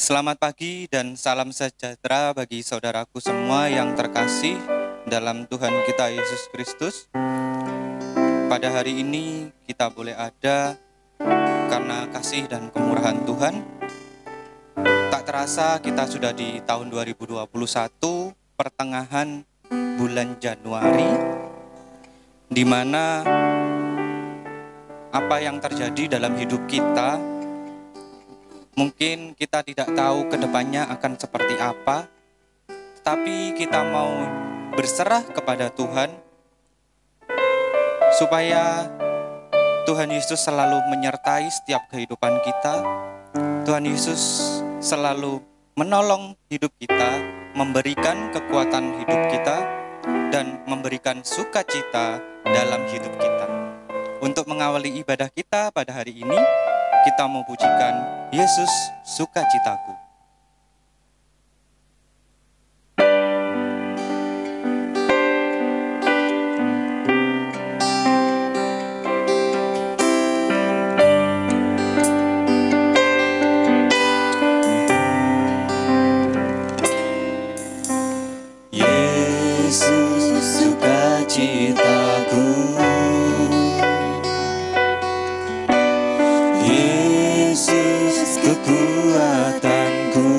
Selamat pagi dan salam sejahtera bagi saudaraku semua yang terkasih dalam Tuhan kita Yesus Kristus. Pada hari ini kita boleh ada karena kasih dan kemurahan Tuhan. Tak terasa kita sudah di tahun 2021, pertengahan bulan Januari, di mana apa yang terjadi dalam hidup kita mungkin kita tidak tahu ke depannya akan seperti apa, tapi kita mau berserah kepada Tuhan supaya Tuhan Yesus selalu menyertai setiap kehidupan kita. Tuhan Yesus selalu menolong hidup kita, memberikan kekuatan hidup kita, dan memberikan sukacita dalam hidup kita. Untuk mengawali ibadah kita pada hari ini, kita mau pujikan Yesus sukacitaku. Yesus sukacitaku, Yesus kekuatanku,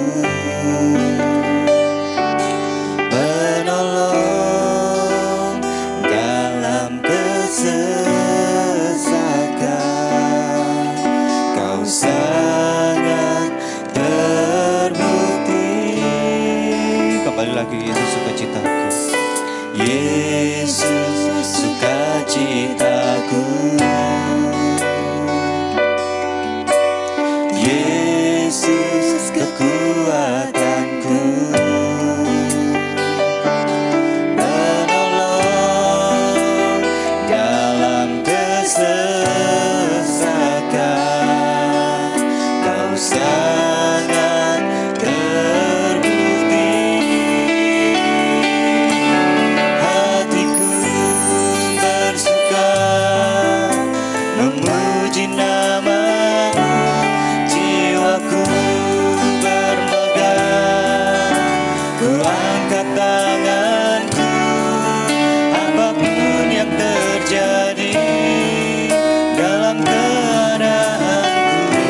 penolong dalam kesesakan. Kau sangat terbukti. Kembali lagi, Yesus sukacitaku. Yesus sukacitaku, Yesus kekuatanku, penolong dalam kesesakan. Kau sangat terbukti. Hatiku bersuka memuji nama-Mu, jiwaku bermegah, ku angkat tanganku, apapun yang terjadi dalam keadaanku,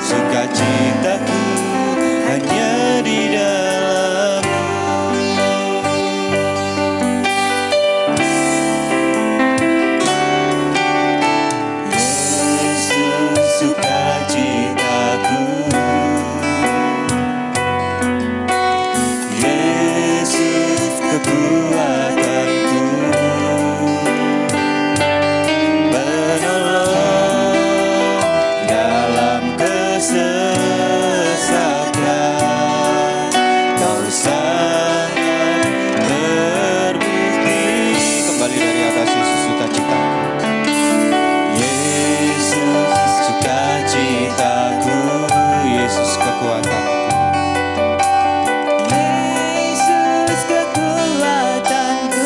sukacitaku hanya di dalam-Mu. Yesus sukacitaku, Yesus kekuatanku, penolong dalam kesesakan. Kau sangat terbukti. Kembali dari atas, Yesus sukacitaku. Yesus sukacitaku, Yesus kekuatanku. Yesus kekuatanku,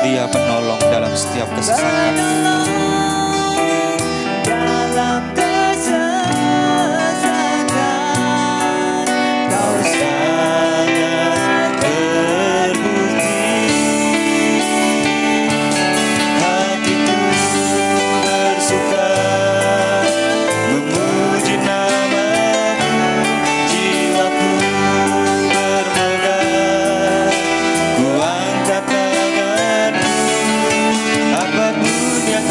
Dia penolong dalam setiap kesesakan. penolong dalam kesesakan. Kau sangat terbukti. Hatiku bersuka memuji nama-Mu, jiwaku bermegah, ku angkat tanganku, apapun yang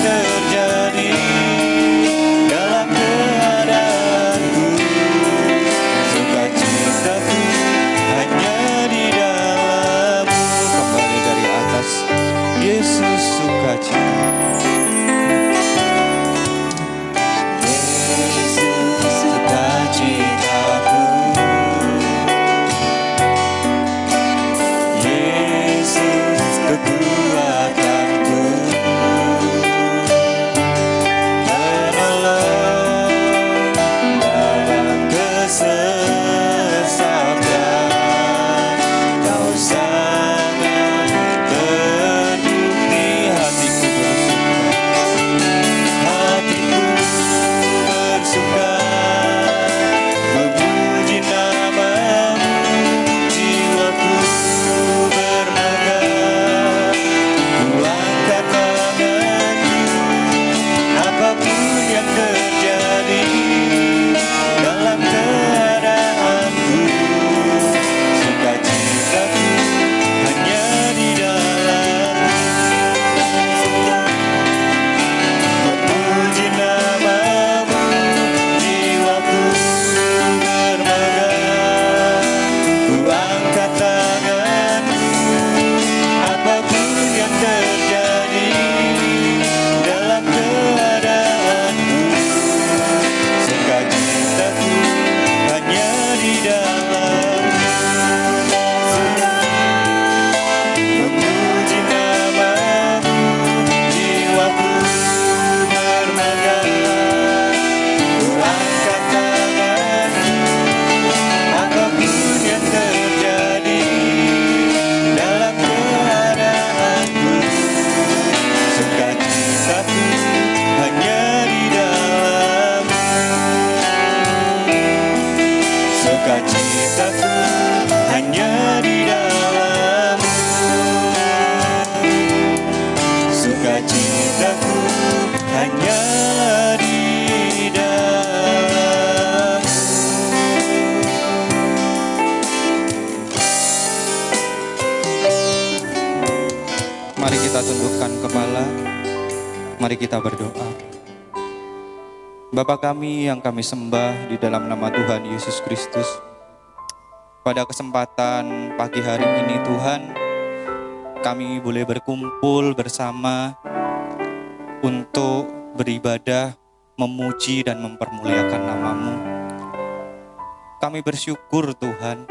tundukkan kepala, mari kita berdoa. Bapa kami yang kami sembah di dalam nama Tuhan Yesus Kristus, pada kesempatan pagi hari ini Tuhan, kami boleh berkumpul bersama untuk beribadah, memuji dan mempermuliakan nama-Mu. Kami bersyukur Tuhan,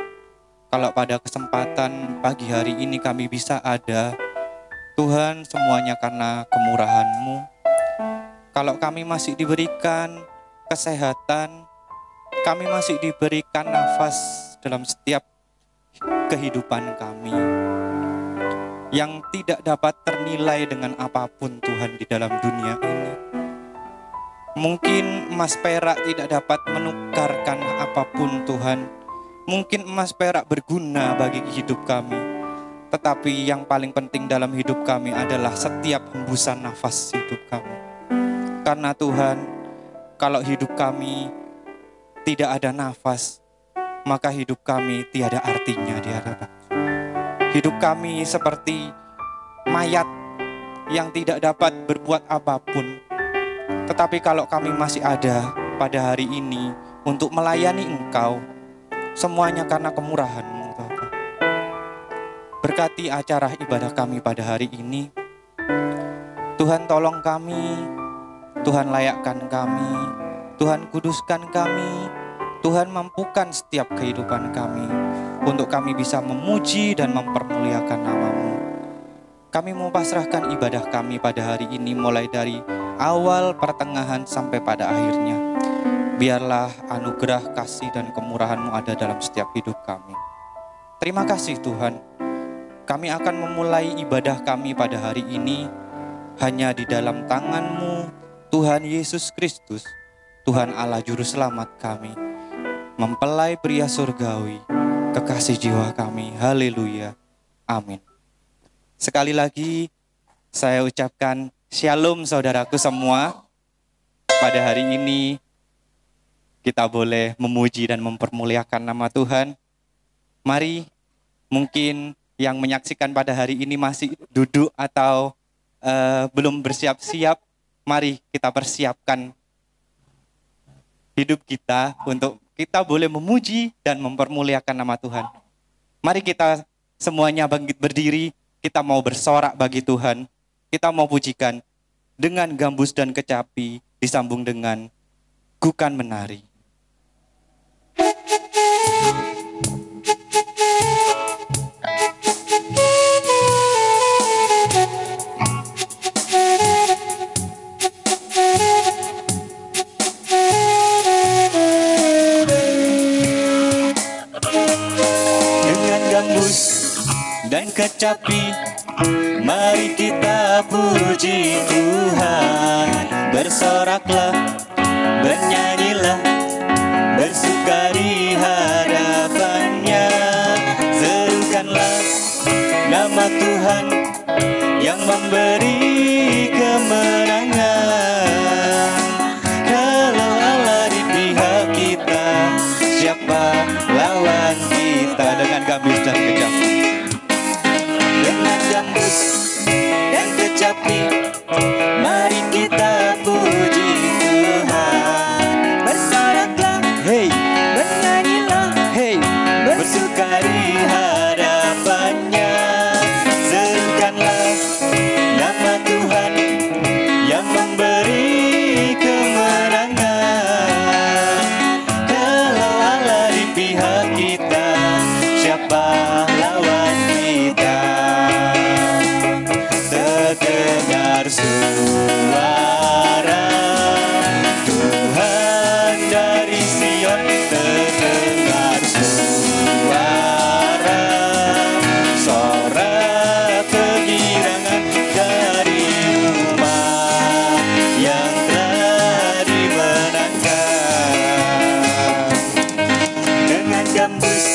kalau pada kesempatan pagi hari ini kami bisa ada, Tuhan, semuanya karena kemurahan-Mu. Kalau kami masih diberikan kesehatan, kami masih diberikan nafas dalam setiap kehidupan kami, yang tidak dapat ternilai dengan apapun Tuhan di dalam dunia ini. Mungkin emas perak tidak dapat menukarkan apapun Tuhan. Mungkin emas perak berguna bagi hidup kami, tetapi yang paling penting dalam hidup kami adalah setiap hembusan nafas hidup kami. Karena Tuhan, kalau hidup kami tidak ada nafas, maka hidup kami tiada artinya di hadapan. Hidup kami seperti mayat yang tidak dapat berbuat apapun. Tetapi kalau kami masih ada pada hari ini untuk melayani Engkau, semuanya karena kemurahan-Mu, Bapa. Berkati acara ibadah kami pada hari ini. Tuhan tolong kami, Tuhan layakkan kami, Tuhan kuduskan kami, Tuhan mampukan setiap kehidupan kami untuk kami bisa memuji dan mempermuliakan nama-Mu. Kami mau pasrahkan ibadah kami pada hari ini mulai dari awal, pertengahan sampai pada akhirnya. Biarlah anugerah, kasih, dan kemurahan-Mu ada dalam setiap hidup kami. Terima kasih Tuhan. Kami akan memulai ibadah kami pada hari ini hanya di dalam tangan-Mu, Tuhan Yesus Kristus, Tuhan Allah Juru Selamat kami, mempelai pria surgawi, kekasih jiwa kami. Haleluya. Amin. Sekali lagi saya ucapkan shalom saudaraku semua. Pada hari ini kita boleh memuji dan mempermuliakan nama Tuhan. Mari, mungkin yang menyaksikan pada hari ini masih duduk atau belum bersiap-siap, mari kita persiapkan hidup kita untuk kita boleh memuji dan mempermuliakan nama Tuhan. Mari kita semuanya bangkit berdiri, kita mau bersorak bagi Tuhan, kita mau pujikan dengan gambus dan kecapi disambung dengan gukan menari. Dan kecapi, mari kita puji Tuhan. Bersoraklah, bernyanyilah, bersuka di hadapannya. Serukanlah nama Tuhan yang memberi kemenangan. Kalau Allah di pihak kita, siapa lawan kita? Dengan gambus dan kecapi, dengan gambus dan kecapi, mari kita puji Tuhan. Bersoraklah, hey, bernyanyilah, hey, bersuka di hadapannya. Serukanlah nama Tuhan yang memberi kemenangan. Kalau Allah di pihak kita, siapa lawan kita? Terdengar suara Tuhan dari Sion, terdengar suara sorak kegirangan dari umat yang telah dimenangkan. Dengan gambus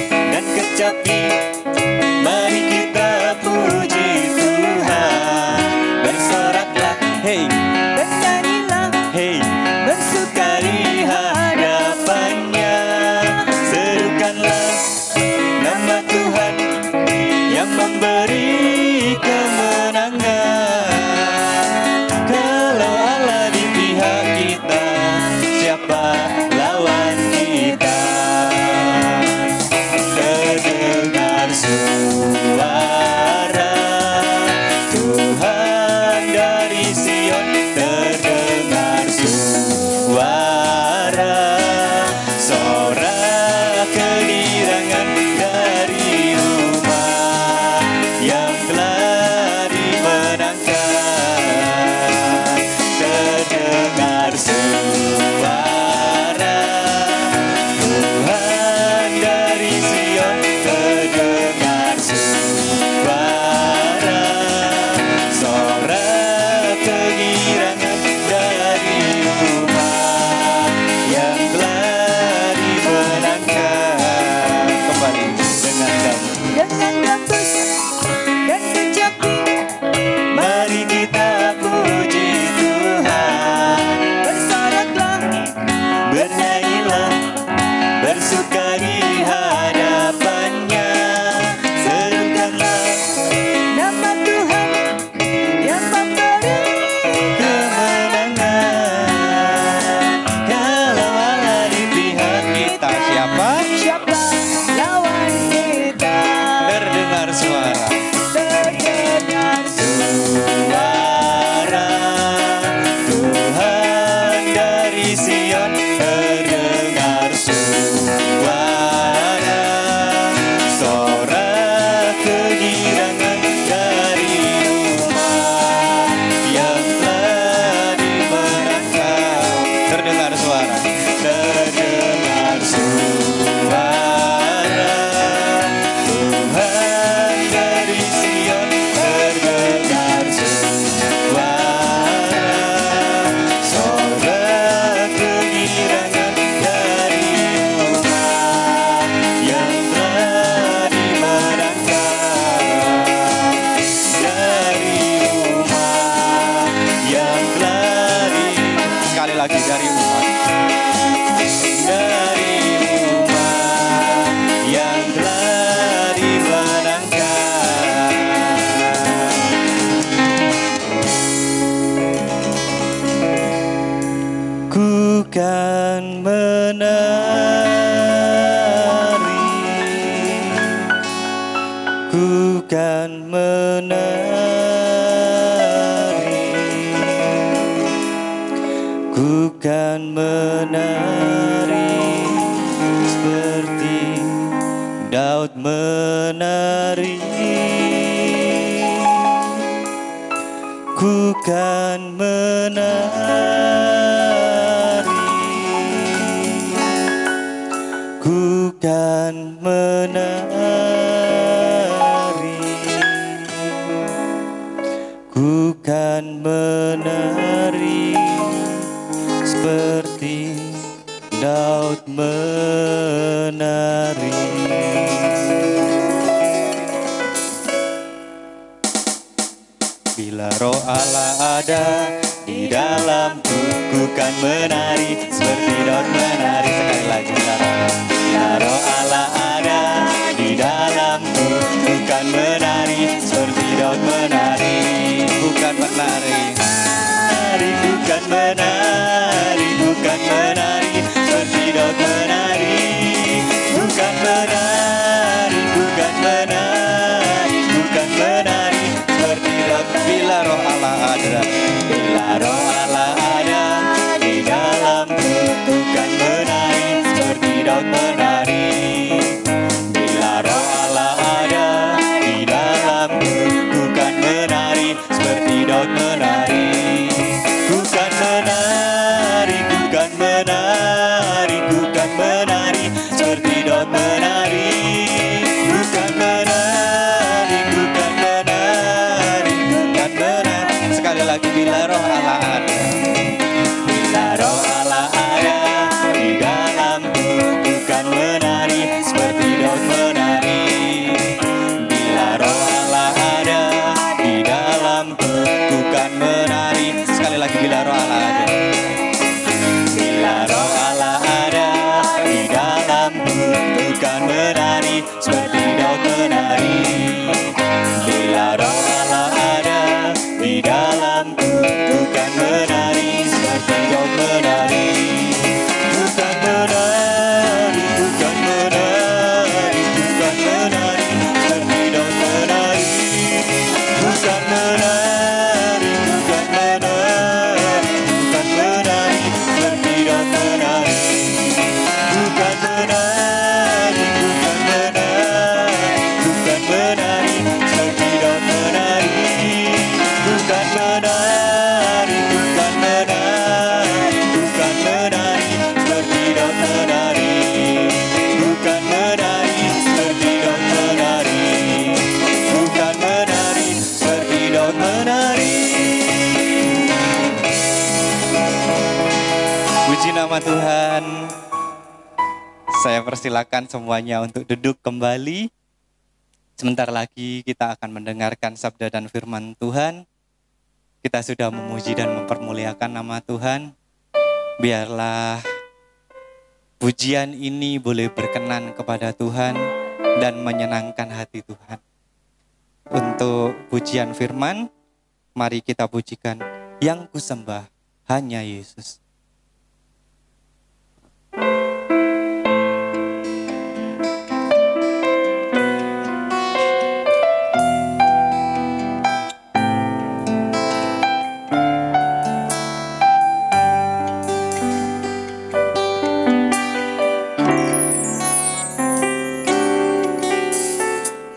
dan kecapi, mari kita puji Tuhan. Bersoraklah, hey, bernyanyilah, hey, bersuka di hadapannya. menari, ku kan menari, ku kan menari seperti Daud menari. Ku kan menari, ku kan menari, ku kan menari seperti Daud menari. Bila roh Allah ada di dalamku, ku kan menari seperti Daud menari. Sekali lagi, bila roh Allah ada di dalamku, ku kan menari seperti Daud menari. Ku kan menari, ku kan menari, ku kan menari seperti Daud menari. Ku kan menari, ku kan menari, ku kan menari seperti Daud. Bila roh Allah ada, bila roh Allah ada di dalamku, ku kan menari seperti Daud menari. Bila roh Allah ada di dalamku, ku kan menari seperti Daud menari. Ku kan menari, ku kan menari, ku kan menari seperti Daud menari. Ku kan menari, ku kan menari, ku kan menari. Sekali lagi, bila roh Allah ada, bila roh Allah ada di dalamku, ku kan menari seperti Daud menari. Bila roh Allah ada di dalamku, ku kan menari. Sekali lagi, bila roh Allah ada, bila roh Allah ada di dalamku, ku kan menari seperti Daud menari. Bila roh Allah ada di dalamku, ku kan menari seperti Daud menari. Ku kan menari, ku kan menari, ku kan menari seperti Daud menari. Ku kan menari, ku kan menari, ku kan menari seperti Daud menari. Ku kan menari, ku kan menari, ku kan menari seperti Daud menari. Ku kan menari, ku kan menari, ku kan menari seperti Daud menari. Ku kan menari seperti Daud menari. Ku kan menari seperti Daud menari. Puji nama Tuhan. Saya persilakan semuanya untuk duduk kembali. Sebentar lagi kita akan mendengarkan sabda dan firman Tuhan. Kita sudah memuji dan mempermuliakan nama Tuhan. Biarlah pujian ini boleh berkenan kepada Tuhan dan menyenangkan hati Tuhan. Untuk pujian firman, mari kita pujikan Yang Kusembah Hanya Yesus.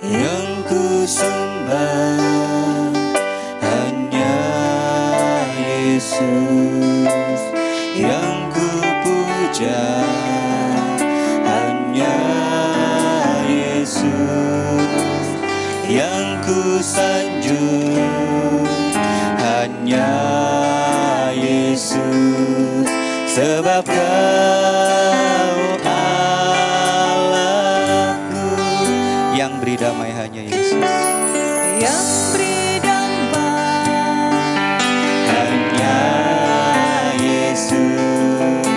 Yang kusembah hanya Yesus, yang kupuja hanya Yesus, yang kusanjung hanya Yesus, sebab Kau Allahku. Yang beri damai hanya Yesus, yang beri damai hanya Yesus,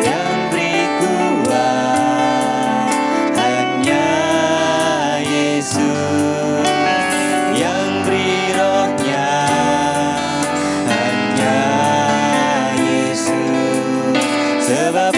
yang beri kuat hanya Yesus, yang beri rohnya hanya Yesus, sebab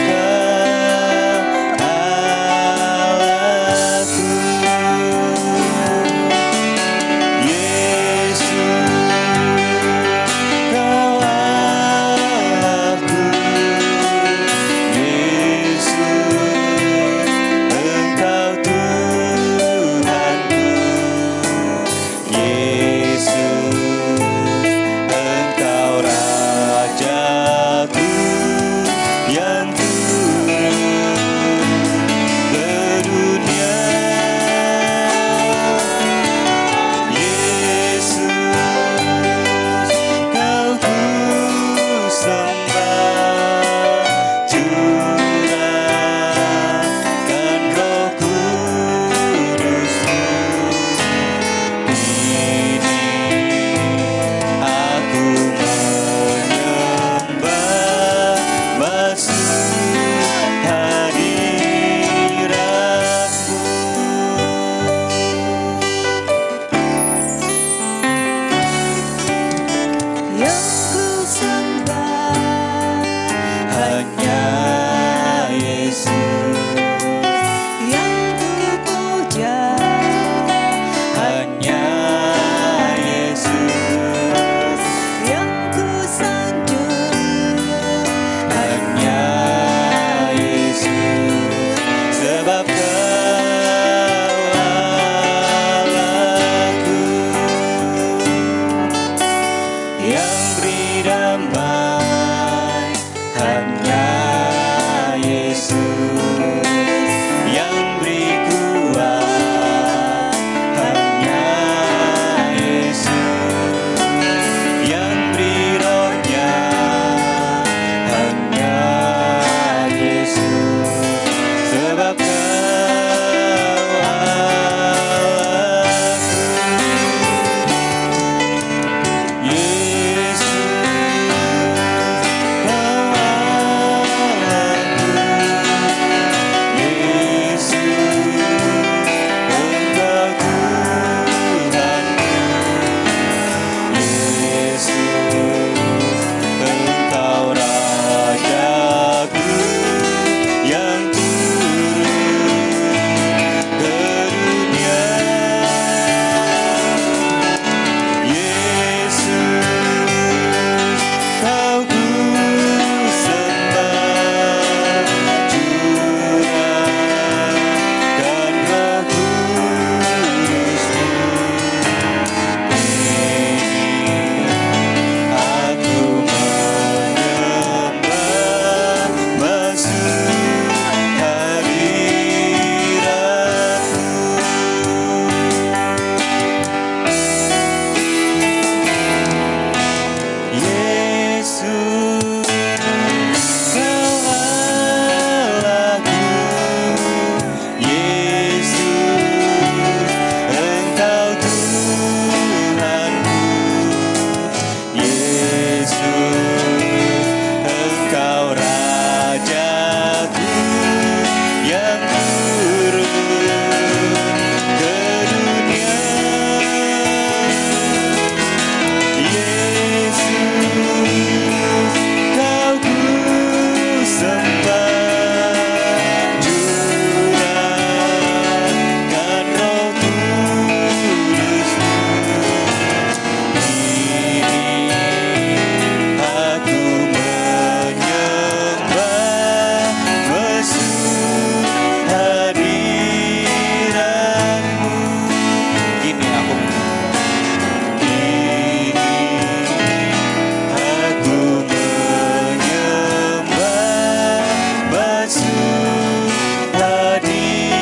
hadirat-Mu.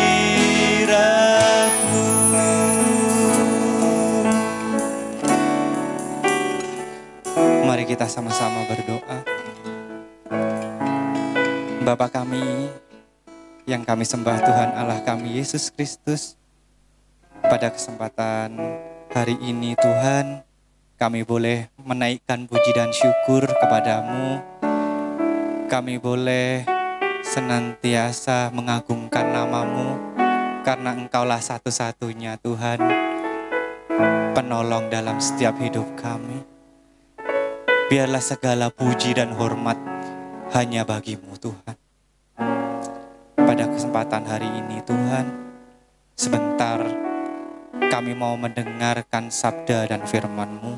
Mari kita sama-sama berdoa. Bapa kami yang kami sembah, Tuhan Allah kami Yesus Kristus, pada kesempatan hari ini Tuhan, kami boleh menaikkan puji dan syukur kepadamu. Kami boleh senantiasa mengagungkan namamu, karena Engkaulah satu-satunya Tuhan, penolong dalam setiap hidup kami. Biarlah segala puji dan hormat hanya bagi-Mu Tuhan. Pada kesempatan hari ini Tuhan, sebentar kami mau mendengarkan sabda dan firman-Mu.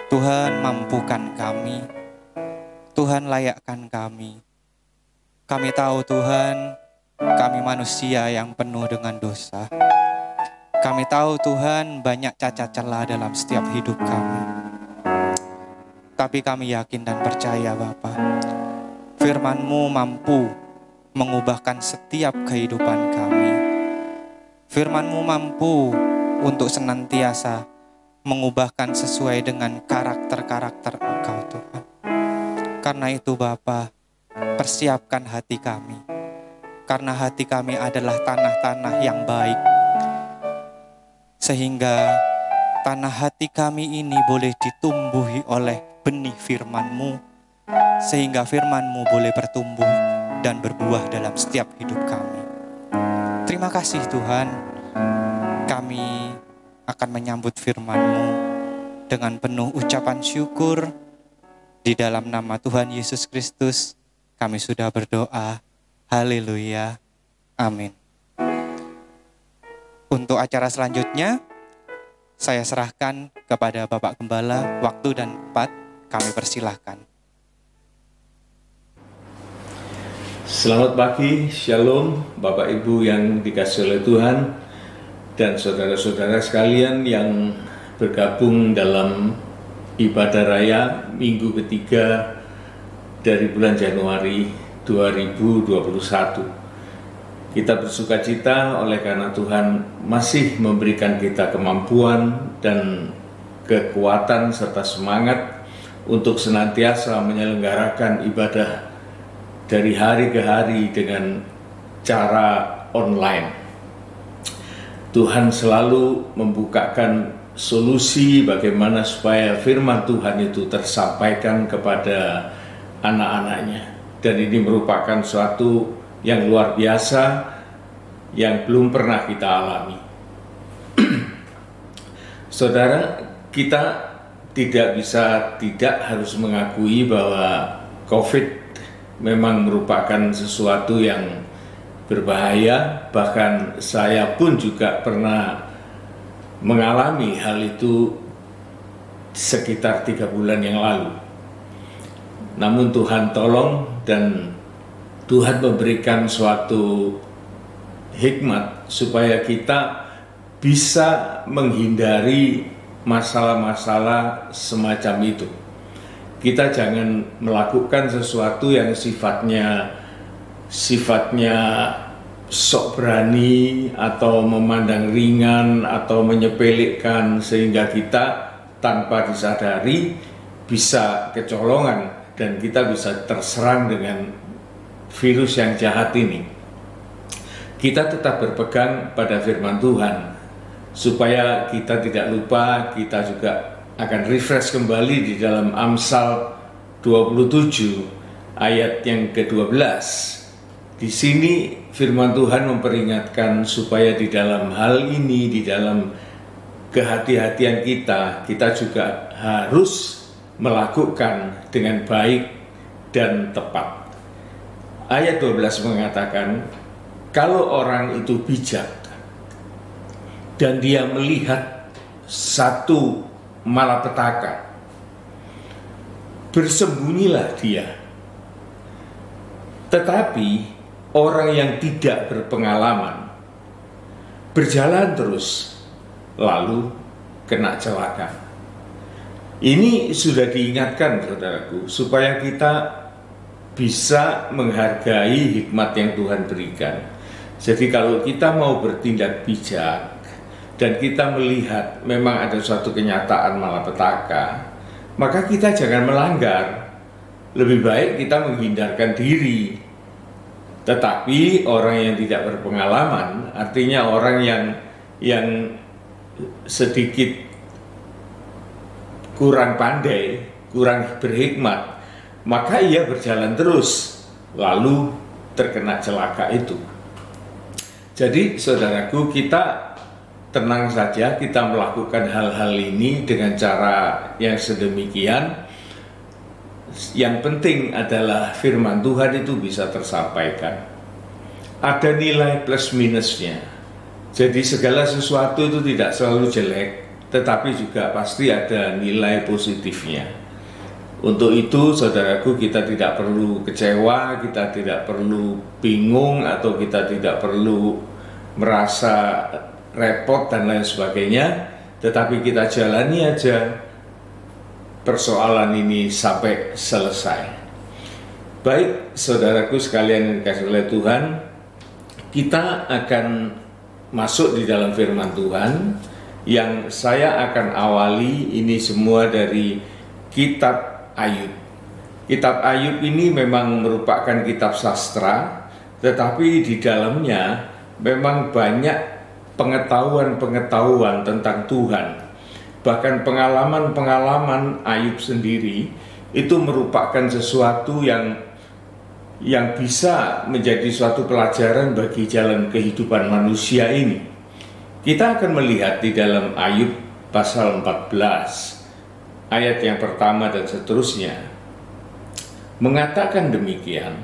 Tuhan, mampukan kami. Tuhan, layakkan kami. Kami tahu Tuhan, kami manusia yang penuh dengan dosa. Kami tahu Tuhan, banyak cacat celah dalam setiap hidup kami. Tapi kami yakin dan percaya Bapa, firman-Mu mampu mengubahkan setiap kehidupan kami. Firman-Mu mampu untuk senantiasa mengubahkan sesuai dengan karakter-karakter Engkau Tuhan. Karena itu Bapa, persiapkan hati kami. Karena hati kami adalah tanah-tanah yang baik. Sehingga tanah hati kami ini boleh ditumbuhi oleh benih firman-Mu, sehingga firman-Mu boleh bertumbuh dan berbuah dalam setiap hidup kami. Terima kasih Tuhan, kami akan menyambut firman-Mu dengan penuh ucapan syukur. Di dalam nama Tuhan Yesus Kristus, kami sudah berdoa. Haleluya. Amin. Untuk acara selanjutnya, saya serahkan kepada Bapak Gembala. Waktu dan tempat kami persilahkan. Selamat pagi, Shalom Bapak Ibu yang dikasihi oleh Tuhan dan saudara-saudara sekalian yang bergabung dalam ibadah raya minggu ketiga dari bulan Januari 2021. Kita bersuka cita oleh karena Tuhan masih memberikan kita kemampuan dan kekuatan serta semangat untuk senantiasa menyelenggarakan ibadah dari hari ke hari dengan cara online. Tuhan selalu membukakan solusi bagaimana supaya firman Tuhan itu tersampaikan kepada anak-anaknya. Dan ini merupakan suatu yang luar biasa yang belum pernah kita alami. Saudara, kita tidak harus mengakui bahwa COVID memang merupakan sesuatu yang berbahaya. Bahkan saya pun juga pernah mengalami hal itu sekitar 3 bulan yang lalu. Namun Tuhan tolong dan Tuhan memberikan suatu hikmat supaya kita bisa menghindari masalah-masalah semacam itu. Kita jangan melakukan sesuatu yang sifatnya sok berani atau memandang ringan atau menyepelekan sehingga kita tanpa disadari bisa kecolongan dan kita bisa terserang dengan virus yang jahat ini. Kita tetap berpegang pada firman Tuhan supaya kita tidak lupa. Kita juga akan refresh kembali di dalam Amsal 27 ayat yang ke-12. Di sini firman Tuhan memperingatkan supaya di dalam hal ini, di dalam kehati-hatian kita juga harus melakukan dengan baik dan tepat. Ayat 12 mengatakan, kalau orang itu bijak dan dia melihat satu malapetaka, bersembunyilah dia. Tetapi orang yang tidak berpengalaman berjalan terus, lalu kena celaka. Ini sudah diingatkan saudaraku, supaya kita bisa menghargai hikmat yang Tuhan berikan. Jadi kalau kita mau bertindak bijak dan kita melihat memang ada suatu kenyataan malapetaka, maka kita jangan melanggar. Lebih baik kita menghindarkan diri. Tetapi orang yang tidak berpengalaman, artinya orang yang sedikit kurang pandai, kurang berhikmat, maka ia berjalan terus, lalu terkena celaka itu. Jadi saudaraku, kita tenang saja, kita melakukan hal-hal ini dengan cara yang sedemikian. Yang penting adalah firman Tuhan itu bisa tersampaikan. Ada nilai plus minusnya. Jadi segala sesuatu itu tidak selalu jelek, tetapi juga pasti ada nilai positifnya. Untuk itu saudaraku, kita tidak perlu kecewa, kita tidak perlu bingung, atau kita tidak perlu merasa repot dan lain sebagainya. Tetapi kita jalani aja persoalan ini sampai selesai. Baik saudaraku sekalian yang dikasihi oleh Tuhan, kita akan masuk di dalam firman Tuhan yang saya akan awali ini semua dari kitab Ayub. Kitab Ayub ini memang merupakan kitab sastra, tetapi di dalamnya memang banyak pengetahuan-pengetahuan tentang Tuhan. Bahkan pengalaman-pengalaman Ayub sendiri itu merupakan sesuatu yang bisa menjadi suatu pelajaran bagi jalan kehidupan manusia ini. Kita akan melihat di dalam Ayub pasal 14 ayat yang pertama dan seterusnya mengatakan demikian: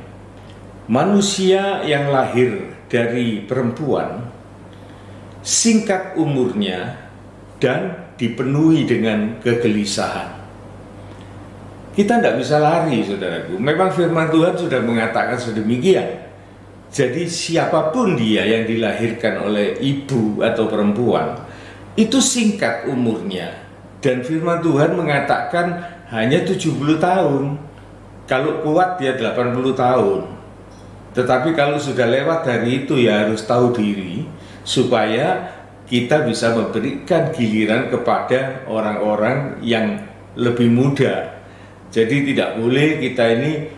manusia yang lahir dari perempuan singkat umurnya dan dipenuhi dengan kegelisahan. Kita tidak bisa lari, saudaraku. Memang firman Tuhan sudah mengatakan sedemikian. Jadi siapapun dia yang dilahirkan oleh ibu atau perempuan, itu singkat umurnya. Dan firman Tuhan mengatakan hanya 70 tahun. Kalau kuat dia 80 tahun. Tetapi kalau sudah lewat dari itu ya harus tahu diri, supaya kita bisa memberikan giliran kepada orang-orang yang lebih muda. Jadi tidak boleh kita ini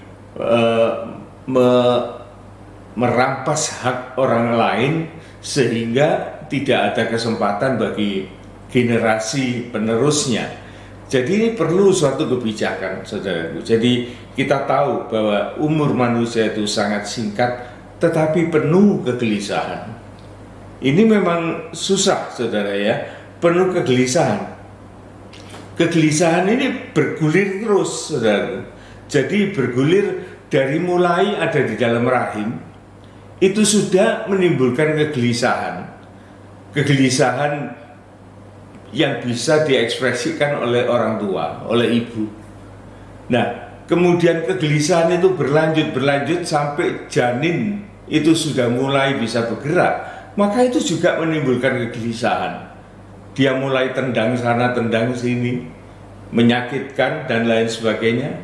merampas hak orang lain sehingga tidak ada kesempatan bagi generasi penerusnya. Jadi ini perlu suatu kebijakan, saudaraku. Jadi kita tahu bahwa umur manusia itu sangat singkat, tetapi penuh kegelisahan. Ini memang susah, saudara ya, penuh kegelisahan. Kegelisahan ini bergulir terus, saudara. Jadi bergulir dari mulai ada di dalam rahim, itu sudah menimbulkan kegelisahan. Kegelisahan yang bisa diekspresikan oleh orang tua, oleh ibu. Nah, kemudian kegelisahan itu berlanjut sampai janin itu sudah mulai bisa bergerak. Maka itu juga menimbulkan kegelisahan. Dia mulai tendang sana, tendang sini, menyakitkan dan lain sebagainya.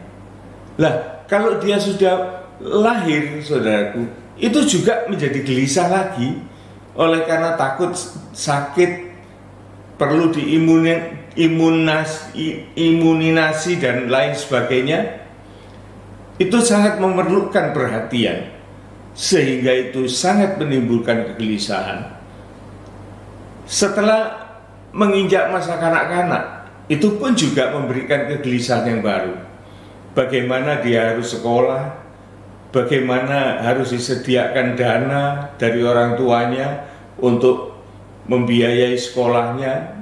Lah, kalau dia sudah lahir, saudaraku, itu juga menjadi gelisah lagi. Oleh karena takut sakit, perlu diimunisasi dan lain sebagainya. Itu sangat memerlukan perhatian. Sehingga itu sangat menimbulkan kegelisahan. Setelah menginjak masa kanak-kanak, itu pun juga memberikan kegelisahan yang baru. Bagaimana dia harus sekolah, bagaimana harus disediakan dana dari orang tuanya untuk membiayai sekolahnya,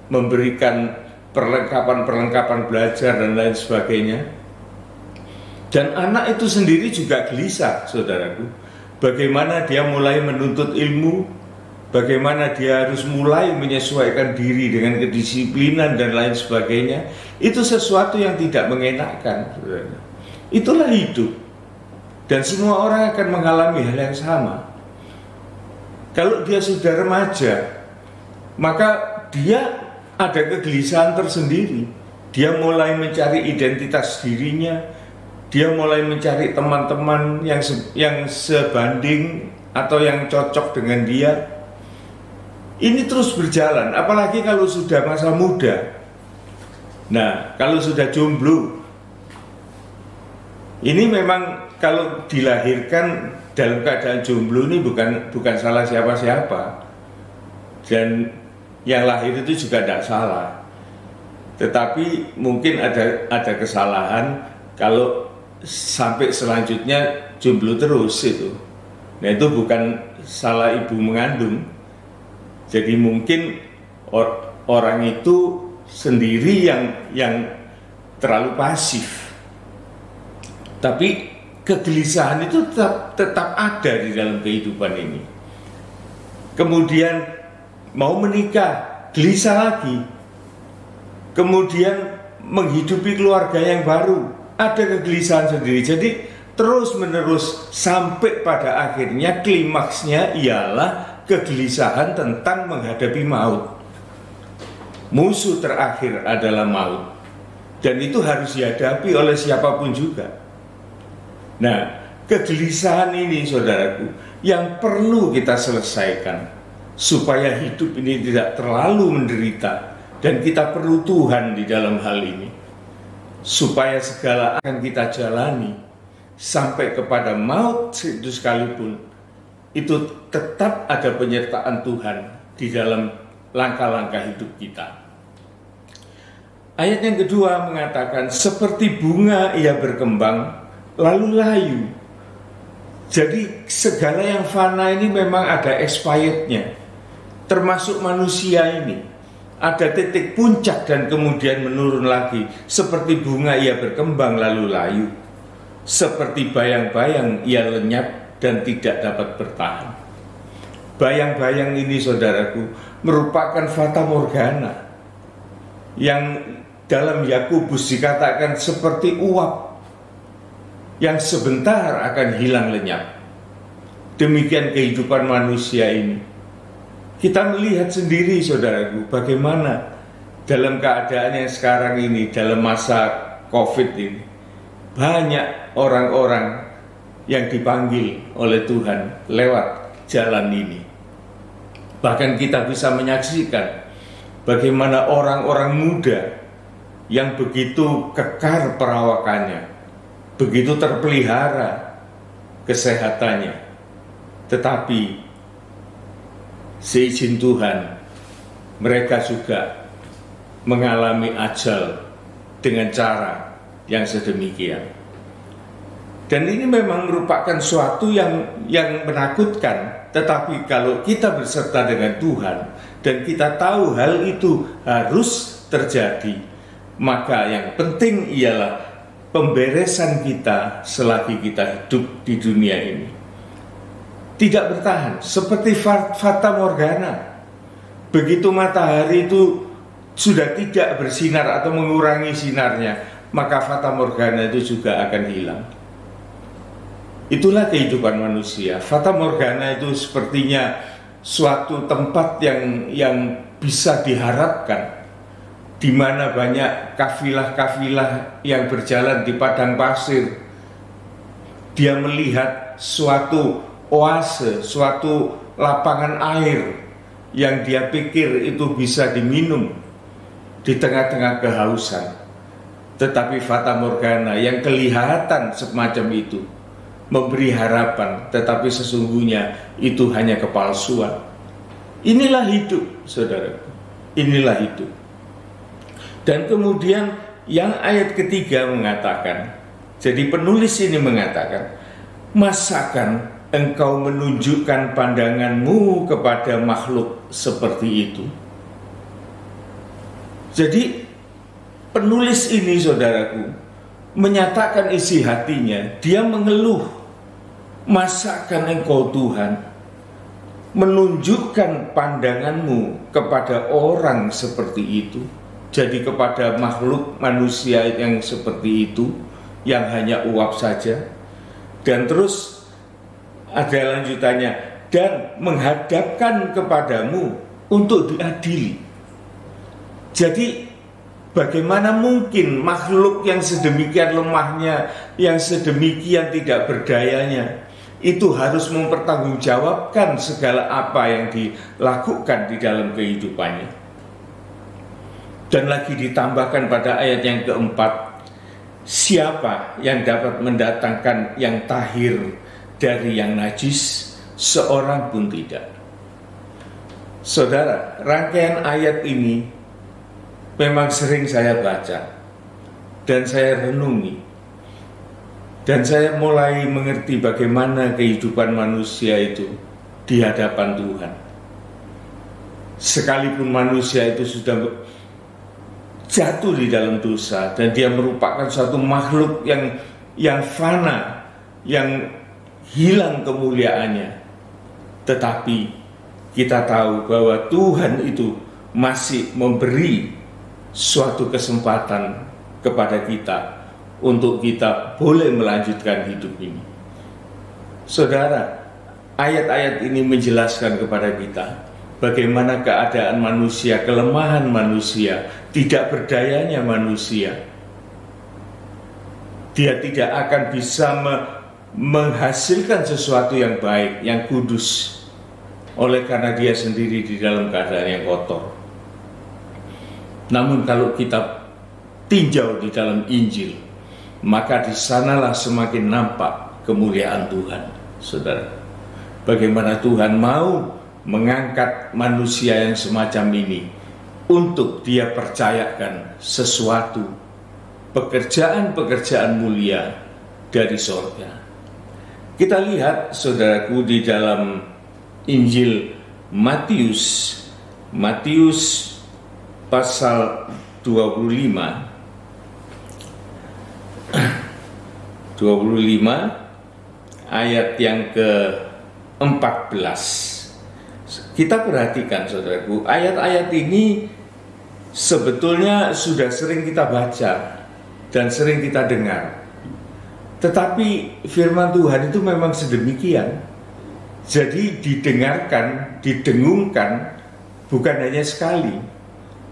memberikan perlengkapan-perlengkapan belajar dan lain sebagainya. Dan anak itu sendiri juga gelisah, saudaraku. Bagaimana dia mulai menuntut ilmu, bagaimana dia harus mulai menyesuaikan diri dengan kedisiplinan dan lain sebagainya. Itu sesuatu yang tidak mengenakan, saudara. Itulah hidup. Dan semua orang akan mengalami hal yang sama. Kalau dia sudah remaja, maka dia ada kegelisahan tersendiri. Dia mulai mencari identitas dirinya. dia mulai mencari teman-teman yang sebanding atau yang cocok dengan dia. Ini terus berjalan, apalagi kalau sudah masa muda. Nah, kalau sudah jomblo, ini memang kalau dilahirkan dalam keadaan jomblo ini bukan salah siapa-siapa, dan yang lahir itu juga tidak salah. Tetapi mungkin ada kesalahan kalau sampai selanjutnya jomblo terus itu. Nah, itu bukan salah ibu mengandung. Jadi mungkin orang itu sendiri yang terlalu pasif. Tapi kegelisahan itu tetap ada di dalam kehidupan ini. Kemudian mau menikah, gelisah lagi. Kemudian menghidupi keluarga yang baru, ada kegelisahan sendiri. Jadi terus menerus sampai pada akhirnya klimaksnya ialah kegelisahan tentang menghadapi maut. Musuh terakhir adalah maut, dan itu harus dihadapi oleh siapapun juga. Nah, kegelisahan ini, saudaraku, yang perlu kita selesaikan supaya hidup ini tidak terlalu menderita, dan kita perlu Tuhan di dalam hal ini supaya segala akan kita jalani sampai kepada maut itu sekalipun, itu tetap ada penyertaan Tuhan di dalam langkah-langkah hidup kita. Ayat yang kedua mengatakan, seperti bunga ia berkembang lalu layu. Jadi segala yang fana ini memang ada expirednya, termasuk manusia ini. Ada titik puncak dan kemudian menurun lagi. Seperti bunga ia berkembang lalu layu, seperti bayang-bayang ia lenyap dan tidak dapat bertahan. Bayang-bayang ini, saudaraku, merupakan fata morgana yang dalam Yakobus dikatakan seperti uap yang sebentar akan hilang lenyap. Demikian kehidupan manusia ini. Kita melihat sendiri, saudaraku, bagaimana dalam keadaan yang sekarang ini, dalam masa COVID ini, banyak orang-orang yang dipanggil oleh Tuhan lewat jalan ini. Bahkan kita bisa menyaksikan bagaimana orang-orang muda yang begitu kekar perawakannya, begitu terpelihara kesehatannya, tetapi seizin Tuhan mereka juga mengalami ajal dengan cara yang sedemikian. Dan ini memang merupakan suatu yang menakutkan. Tetapi kalau kita berserta dengan Tuhan dan kita tahu hal itu harus terjadi, maka yang penting ialah pemberesan kita selagi kita hidup di dunia ini. Tidak bertahan, seperti fata morgana. Begitu matahari itu sudah tidak bersinar atau mengurangi sinarnya, maka fata morgana itu juga akan hilang. Itulah kehidupan manusia. Fata morgana itu sepertinya suatu tempat yang bisa diharapkan, di mana banyak kafilah-kafilah yang berjalan di padang pasir. Dia melihat suatu oase, suatu lapangan air yang dia pikir itu bisa diminum di tengah-tengah kehausan. Tetapi fata morgana yang kelihatan semacam itu memberi harapan, tetapi sesungguhnya itu hanya kepalsuan. Inilah hidup, saudara. Inilah hidup. Dan kemudian yang ayat ketiga mengatakan, jadi penulis ini mengatakan, masakan engkau menunjukkan pandanganmu kepada makhluk seperti itu. Jadi penulis ini, saudaraku, menyatakan isi hatinya. Dia mengeluh, masakan engkau Tuhan menunjukkan pandanganmu kepada orang seperti itu. Jadi kepada makhluk manusia yang seperti itu, yang hanya uap saja. Dan terus ada lanjutannya, dan menghadapkan kepadamu untuk diadili. Jadi Bagaimana mungkin makhluk yang sedemikian lemahnya, yang sedemikian tidak berdayanya, itu harus mempertanggungjawabkan segala apa yang dilakukan di dalam kehidupannya. Dan lagi ditambahkan pada ayat yang keempat, siapa yang dapat mendatangkan yang tahir dari yang najis? Seorang pun tidak. Saudara, rangkaian ayat ini memang sering saya baca dan saya renungi, dan saya mulai mengerti bagaimana kehidupan manusia itu di hadapan Tuhan. Sekalipun manusia itu sudah jatuh di dalam dosa dan dia merupakan suatu makhluk yang fana, yang hilang kemuliaannya, tetapi kita tahu bahwa Tuhan itu masih memberi suatu kesempatan kepada kita untuk kita boleh melanjutkan hidup ini. Saudara, ayat-ayat ini menjelaskan kepada kita bagaimana keadaan manusia, kelemahan manusia, tidak berdayanya manusia. Dia tidak akan bisa menghasilkan sesuatu yang baik, yang kudus, oleh karena dia sendiri di dalam keadaan yang kotor. Namun kalau kita tinjau di dalam Injil, maka di sanalah semakin nampak kemuliaan Tuhan. Saudara, bagaimana Tuhan mau mengangkat manusia yang semacam ini untuk dia percayakan sesuatu pekerjaan-pekerjaan mulia dari sorga. Kita lihat, saudaraku, di dalam Injil Matius pasal 25 ayat yang ke-14. Kita perhatikan, saudaraku, ayat-ayat ini sebetulnya sudah sering kita baca dan sering kita dengar. Tetapi firman Tuhan itu memang sedemikian. Jadi didengarkan, didengungkan bukan hanya sekali,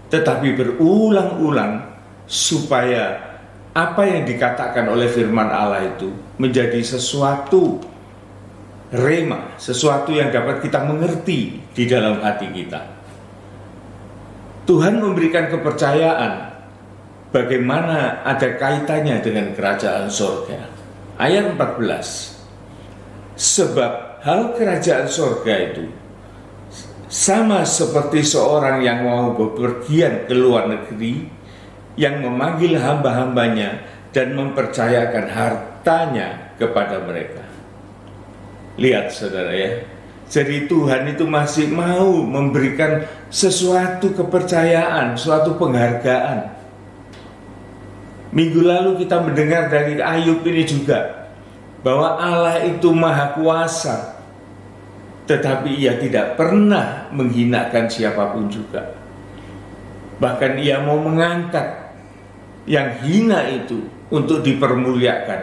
tetapi berulang-ulang supaya apa yang dikatakan oleh firman Allah itu menjadi sesuatu rema, sesuatu yang dapat kita mengerti di dalam hati kita. Tuhan memberikan kepercayaan bagaimana ada kaitannya dengan kerajaan sorga. Ayat 14, sebab hal kerajaan sorga itu sama seperti seorang yang mau bepergian ke luar negeri, yang memanggil hamba-hambanya dan mempercayakan hartanya kepada mereka. Lihat, saudara, ya. Jadi Tuhan itu masih mau memberikan sesuatu kepercayaan, suatu penghargaan. Minggu lalu kita mendengar dari Ayub ini juga bahwa Allah itu maha kuasa, tetapi ia tidak pernah menghinakan siapapun juga. Bahkan ia mau mengangkat yang hina itu untuk dipermuliakan,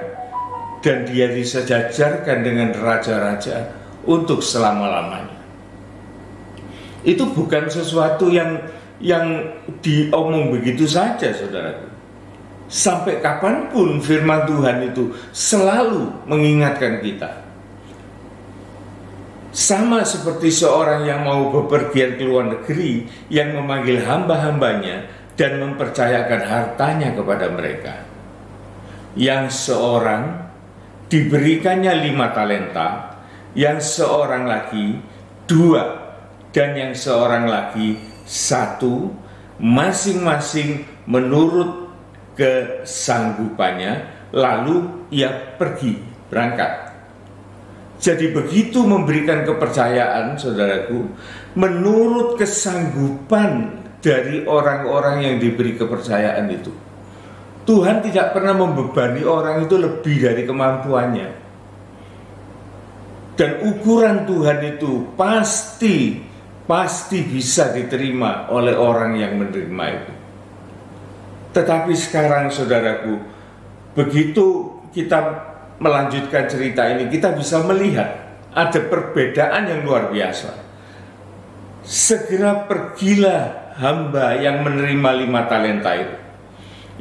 dan dia disejajarkan dengan raja-raja untuk selama-lamanya. Itu bukan sesuatu yang diomong begitu saja, saudaraku. Sampai kapanpun firman Tuhan itu selalu mengingatkan kita. Sama seperti seorang yang mau bepergian ke luar negeri, yang memanggil hamba-hambanya dan mempercayakan hartanya kepada mereka. Yang seorang diberikannya 5 talenta, yang seorang lagi 2, dan yang seorang lagi 1, masing-masing menurut kesanggupannya, lalu ia pergi, berangkat. Jadi begitu memberikan kepercayaan, saudaraku, menurut kesanggupan dari orang-orang yang diberi kepercayaan itu. Tuhan tidak pernah membebani orang itu lebih dari kemampuannya. Dan ukuran Tuhan itu pasti bisa diterima oleh orang yang menerima itu. Tetapi sekarang, saudaraku, begitu kita melanjutkan cerita ini, kita bisa melihat ada perbedaan yang luar biasa. Segera pergilah hamba yang menerima 5 talenta itu.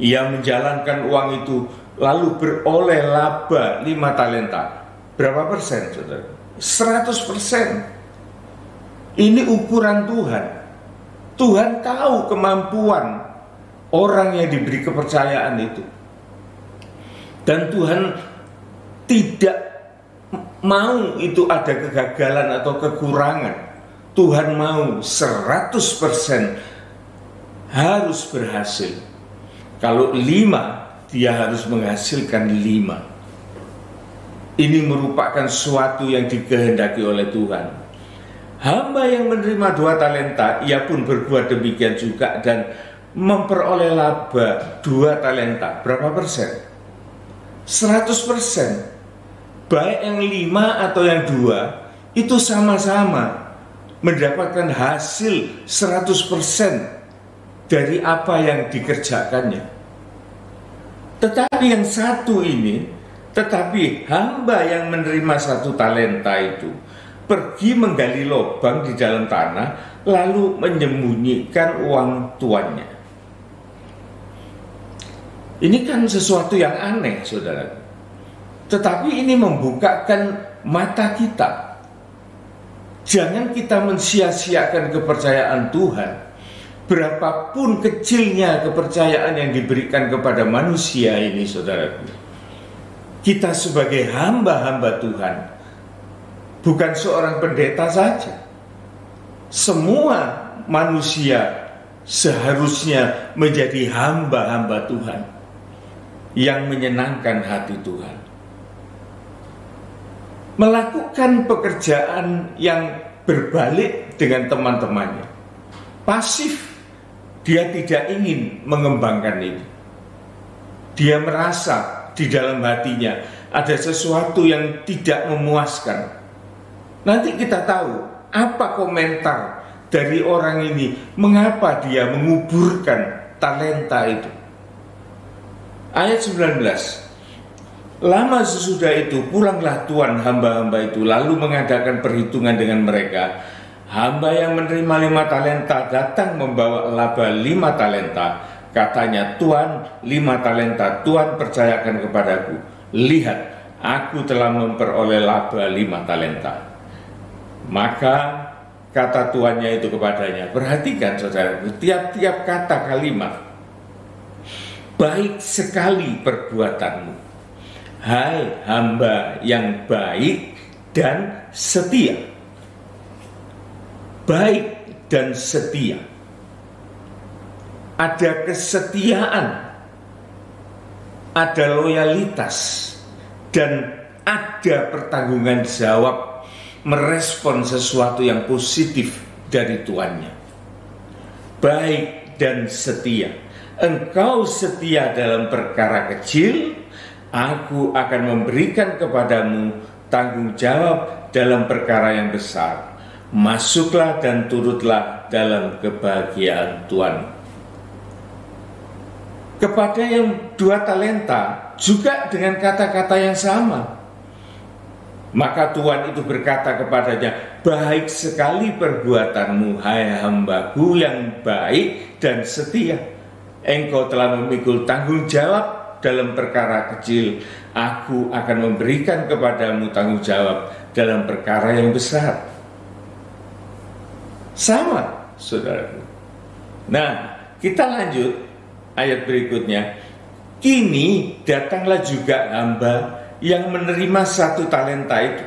Ia menjalankan uang itu lalu beroleh laba 5 talenta. Berapa persen, saudara? 100%. Ini ukuran Tuhan. Tuhan tahu kemampuan orang yang diberi kepercayaan itu. Dan Tuhan tidak mau itu ada kegagalan atau kekurangan. Tuhan mau 100% harus berhasil. Kalau 5, dia harus menghasilkan 5. Ini merupakan sesuatu yang dikehendaki oleh Tuhan. Hamba yang menerima 2 talenta, ia pun berbuat demikian juga dan memperoleh laba 2 talenta. Berapa persen? 100%. Baik yang 5 atau yang 2, itu sama-sama mendapatkan hasil 100% dari apa yang dikerjakannya. Tetapi yang satu ini, tetapi hamba yang menerima 1 talenta itu pergi menggali lubang di dalam tanah, lalu menyembunyikan uang tuannya. Ini kan sesuatu yang aneh, saudara. Tetapi ini membukakan mata kita. Jangan kita mensia-siakan kepercayaan Tuhan. Berapapun kecilnya kepercayaan yang diberikan kepada manusia ini, saudara. Kita sebagai hamba-hamba Tuhan, bukan seorang pendeta saja. Semua manusia seharusnya menjadi hamba-hamba Tuhan yang menyenangkan hati Tuhan. Melakukan pekerjaan yang berbalik dengan teman-temannya. Pasif, dia tidak ingin mengembangkan ini. Dia merasa di dalam hatinya ada sesuatu yang tidak memuaskan. Nanti kita tahu apa komentar dari orang ini, mengapa dia menguburkan talenta itu. Ayat 19. Lama sesudah itu pulanglah tuan hamba-hamba itu, lalu mengadakan perhitungan dengan mereka. Hamba yang menerima 5 talenta datang membawa laba 5 talenta. Katanya, Tuan, 5 talenta Tuan percayakan kepadaku. Lihat, aku telah memperoleh laba 5 talenta. Maka kata tuannya itu kepadanya, perhatikan saudara, tiap-tiap kata kalimat. Baik sekali perbuatanmu, hai hamba yang baik dan setia. Baik dan setia. Ada kesetiaan, ada loyalitas, dan ada pertanggungan jawab merespon sesuatu yang positif dari tuannya. Baik dan setia. Engkau setia dalam perkara kecil, aku akan memberikan kepadamu tanggung jawab dalam perkara yang besar. Masuklah dan turutlah dalam kebahagiaan Tuhan. Kepada yang 2 talenta juga dengan kata-kata yang sama. Maka Tuhan itu berkata kepadanya, baik sekali perbuatanmu, hai hambaku yang baik dan setia. Engkau telah memikul tanggung jawab dalam perkara kecil. Aku akan memberikan kepadamu tanggung jawab dalam perkara yang besar. Sama, saudara. Nah, kita lanjut ayat berikutnya. Kini datanglah juga hamba yang menerima 1 talenta itu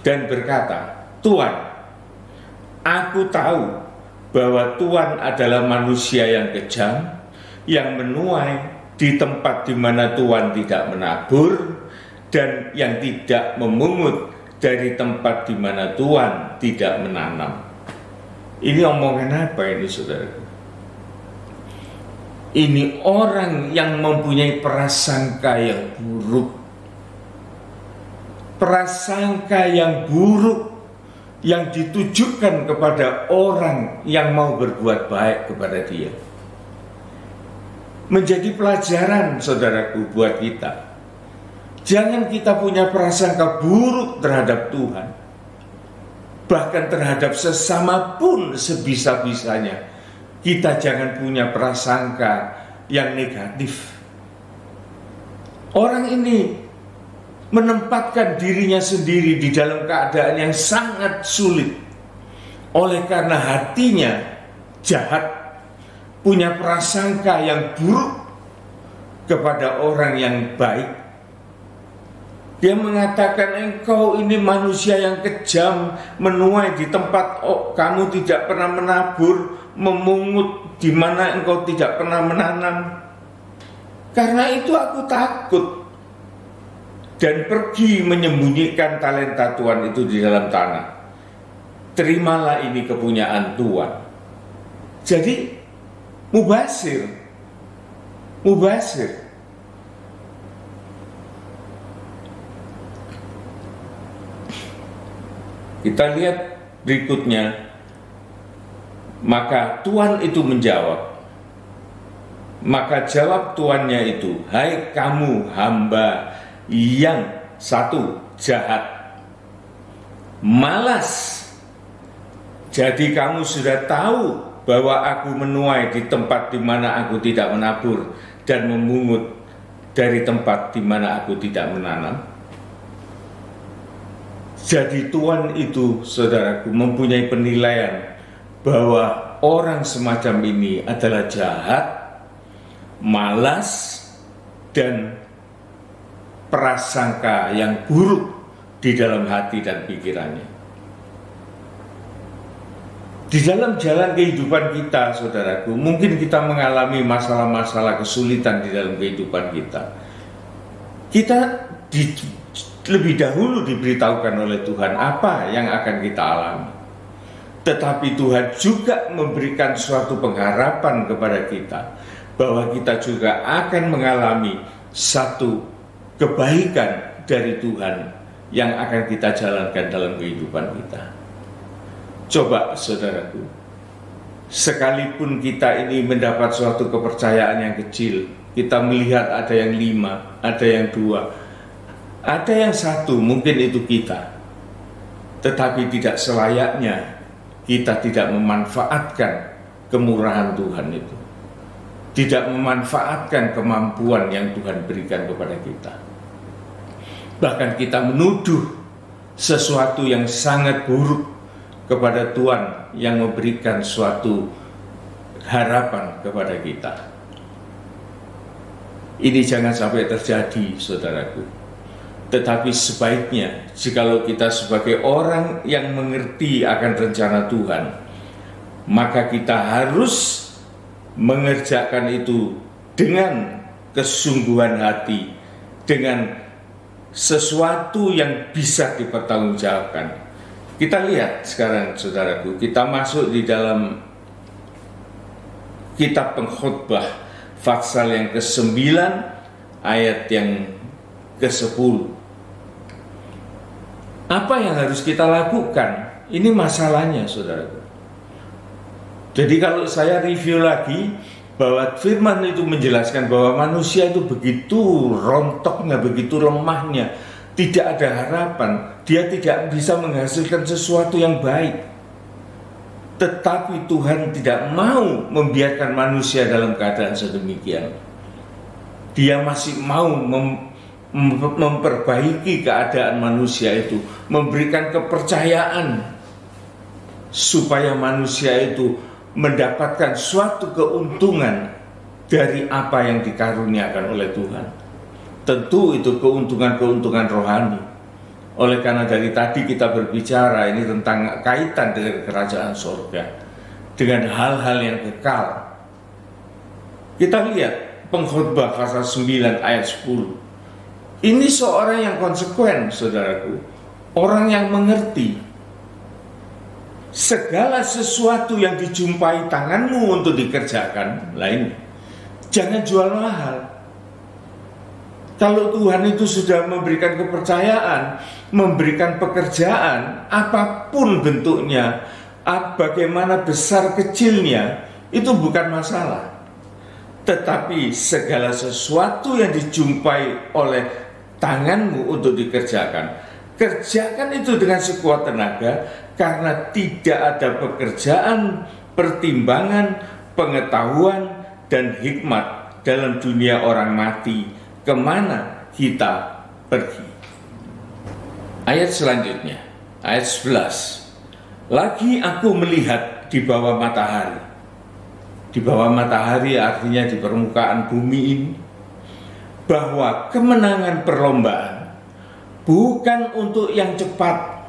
dan berkata, Tuan, aku tahu bahwa Tuhan adalah manusia yang kejam, yang menuai di tempat di mana Tuhan tidak menabur, dan yang tidak memungut dari tempat di mana Tuhan tidak menanam. Ini omongan apa ini, saudara? Ini orang yang mempunyai prasangka yang buruk. Prasangka yang buruk yang ditujukan kepada orang yang mau berbuat baik kepada dia. Menjadi pelajaran, saudaraku, buat kita. Jangan kita punya prasangka buruk terhadap Tuhan. Bahkan terhadap sesama pun sebisa-bisanya. Kita jangan punya prasangka yang negatif. Orang ini menempatkan dirinya sendiri di dalam keadaan yang sangat sulit. Oleh karena hatinya jahat, punya prasangka yang buruk kepada orang yang baik. Dia mengatakan, engkau ini manusia yang kejam, menuai di tempat kamu tidak pernah menabur, memungut di mana engkau tidak pernah menanam. Karena itu aku takut dan pergi menyembunyikan talenta Tuhan itu di dalam tanah. Terimalah ini kepunyaan Tuhan. Jadi mubasir. Kita lihat berikutnya. Maka Tuhan itu menjawab. Maka jawab tuannya itu, hai kamu hamba yang satu, jahat, malas. Jadi kamu sudah tahu bahwa aku menuai di tempat di mana aku tidak menabur dan memungut dari tempat di mana aku tidak menanam. Jadi Tuhan itu, saudaraku, mempunyai penilaian bahwa orang semacam ini adalah jahat, malas, dan prasangka yang buruk di dalam hati dan pikirannya. Di dalam jalan kehidupan kita, saudaraku, mungkin kita mengalami masalah-masalah kesulitan di dalam kehidupan kita. Kita lebih dahulu diberitahukan oleh Tuhan apa yang akan kita alami. Tetapi Tuhan juga memberikan suatu pengharapan kepada kita bahwa kita juga akan mengalami satu kebaikan dari Tuhan yang akan kita jalankan dalam kehidupan kita. Coba saudaraku, sekalipun kita ini mendapat suatu kepercayaan yang kecil, kita melihat ada yang 5, ada yang 2, ada yang 1, mungkin itu kita. Tetapi tidak selayaknya kita tidak memanfaatkan kemurahan Tuhan itu, tidak memanfaatkan kemampuan yang Tuhan berikan kepada kita. Bahkan kita menuduh sesuatu yang sangat buruk kepada Tuhan yang memberikan suatu harapan kepada kita. Ini jangan sampai terjadi, saudaraku. Tetapi sebaiknya, jikalau kita sebagai orang yang mengerti akan rencana Tuhan, maka kita harus mengerjakan itu dengan kesungguhan hati, dengan sesuatu yang bisa dipertanggungjawabkan. Kita lihat sekarang, saudaraku, kita masuk di dalam kitab Pengkhotbah pasal yang ke-9 ayat yang ke-10. Apa yang harus kita lakukan? Ini masalahnya, saudaraku. Jadi kalau saya review lagi, bahwa firman itu menjelaskan bahwa manusia itu begitu rontoknya, begitu lemahnya, tidak ada harapan, dia tidak bisa menghasilkan sesuatu yang baik. Tetapi Tuhan tidak mau membiarkan manusia dalam keadaan sedemikian. Dia masih mau memperbaiki keadaan manusia itu, memberikan kepercayaan supaya manusia itu mendapatkan suatu keuntungan dari apa yang dikaruniakan oleh Tuhan. Tentu itu keuntungan-keuntungan rohani. Oleh karena dari tadi kita berbicara ini tentang kaitan dengan kerajaan surga, dengan hal-hal yang kekal. Kita lihat Pengkhotbah pasal 9 ayat 10. Ini seorang yang konsekuen, saudaraku, orang yang mengerti segala sesuatu yang dijumpai tanganmu untuk dikerjakan. Lain, jangan jual mahal. Kalau Tuhan itu sudah memberikan kepercayaan, memberikan pekerjaan, apapun bentuknya, bagaimana besar kecilnya, itu bukan masalah. Tetapi segala sesuatu yang dijumpai oleh tanganmu untuk dikerjakan, kerjakan itu dengan sekuat tenaga, karena tidak ada pekerjaan, pertimbangan, pengetahuan, dan hikmat dalam dunia orang mati, kemana kita pergi? Ayat selanjutnya, ayat 11. Lagi aku melihat di bawah matahari. Di bawah matahari artinya di permukaan bumi ini, bahwa kemenangan perlombaan bukan untuk yang cepat,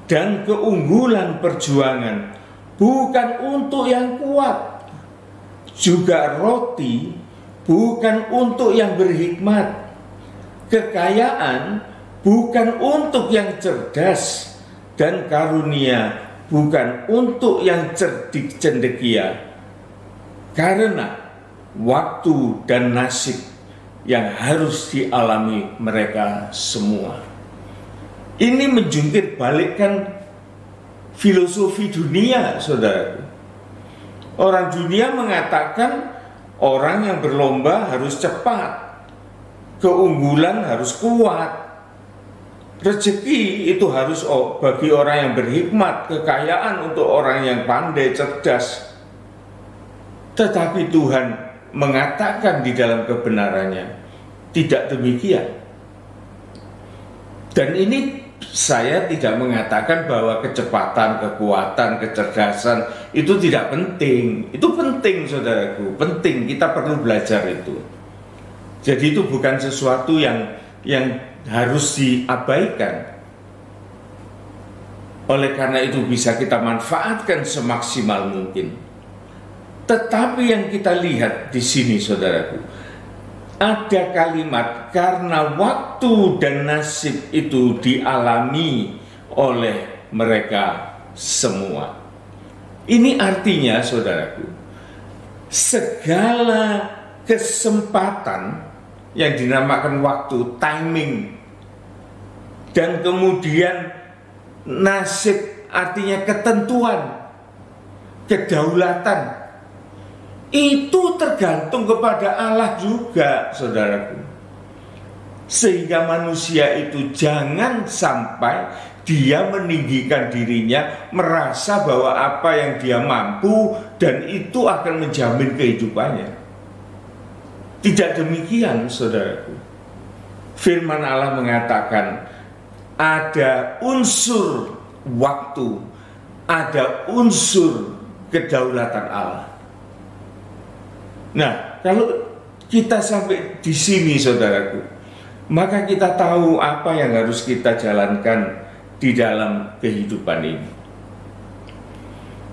dan keunggulan perjuangan bukan untuk yang kuat, juga roti bukan untuk yang berhikmat, kekayaan bukan untuk yang cerdas, dan karunia bukan untuk yang cerdik cendekia, karena waktu dan nasib yang harus dialami mereka semua. Ini menjungkir balikkan filosofi dunia, saudara. Orang dunia mengatakan orang yang berlomba harus cepat, keunggulan harus kuat, rezeki itu harus bagi orang yang berhikmat, kekayaan untuk orang yang pandai, cerdas. Tetapi Tuhan mengatakan di dalam kebenarannya, tidak demikian. Dan ini saya tidak mengatakan bahwa kecepatan, kekuatan, kecerdasan itu tidak penting. Itu penting, saudaraku, penting, kita perlu belajar itu. Jadi itu bukan sesuatu yang harus diabaikan. Oleh karena itu bisa kita manfaatkan semaksimal mungkin. Tetapi yang kita lihat di sini, saudaraku, ada kalimat karena waktu dan nasib itu dialami oleh mereka semua. Ini artinya, saudaraku, segala kesempatan yang dinamakan waktu, timing, dan kemudian nasib artinya ketentuan, kedaulatan, itu tergantung kepada Allah juga, saudaraku. Sehingga manusia itu jangan sampai dia meninggikan dirinya, merasa bahwa apa yang dia mampu dan itu akan menjamin kehidupannya. Tidak demikian, saudaraku. Firman Allah mengatakan ada unsur waktu, ada unsur kedaulatan Allah. Nah, kalau kita sampai di sini, saudaraku, maka kita tahu apa yang harus kita jalankan di dalam kehidupan ini.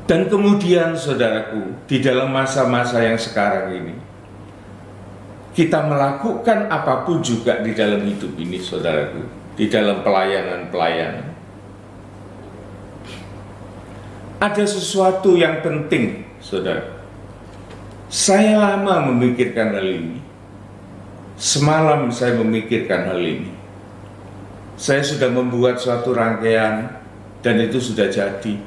Dan kemudian, saudaraku, di dalam masa-masa yang sekarang ini, kita melakukan apapun juga di dalam hidup ini, saudaraku, di dalam pelayanan-pelayanan. Ada sesuatu yang penting, saudara. Saya lama memikirkan hal ini. Semalam saya memikirkan hal ini. Saya sudah membuat suatu rangkaian dan itu sudah jadi.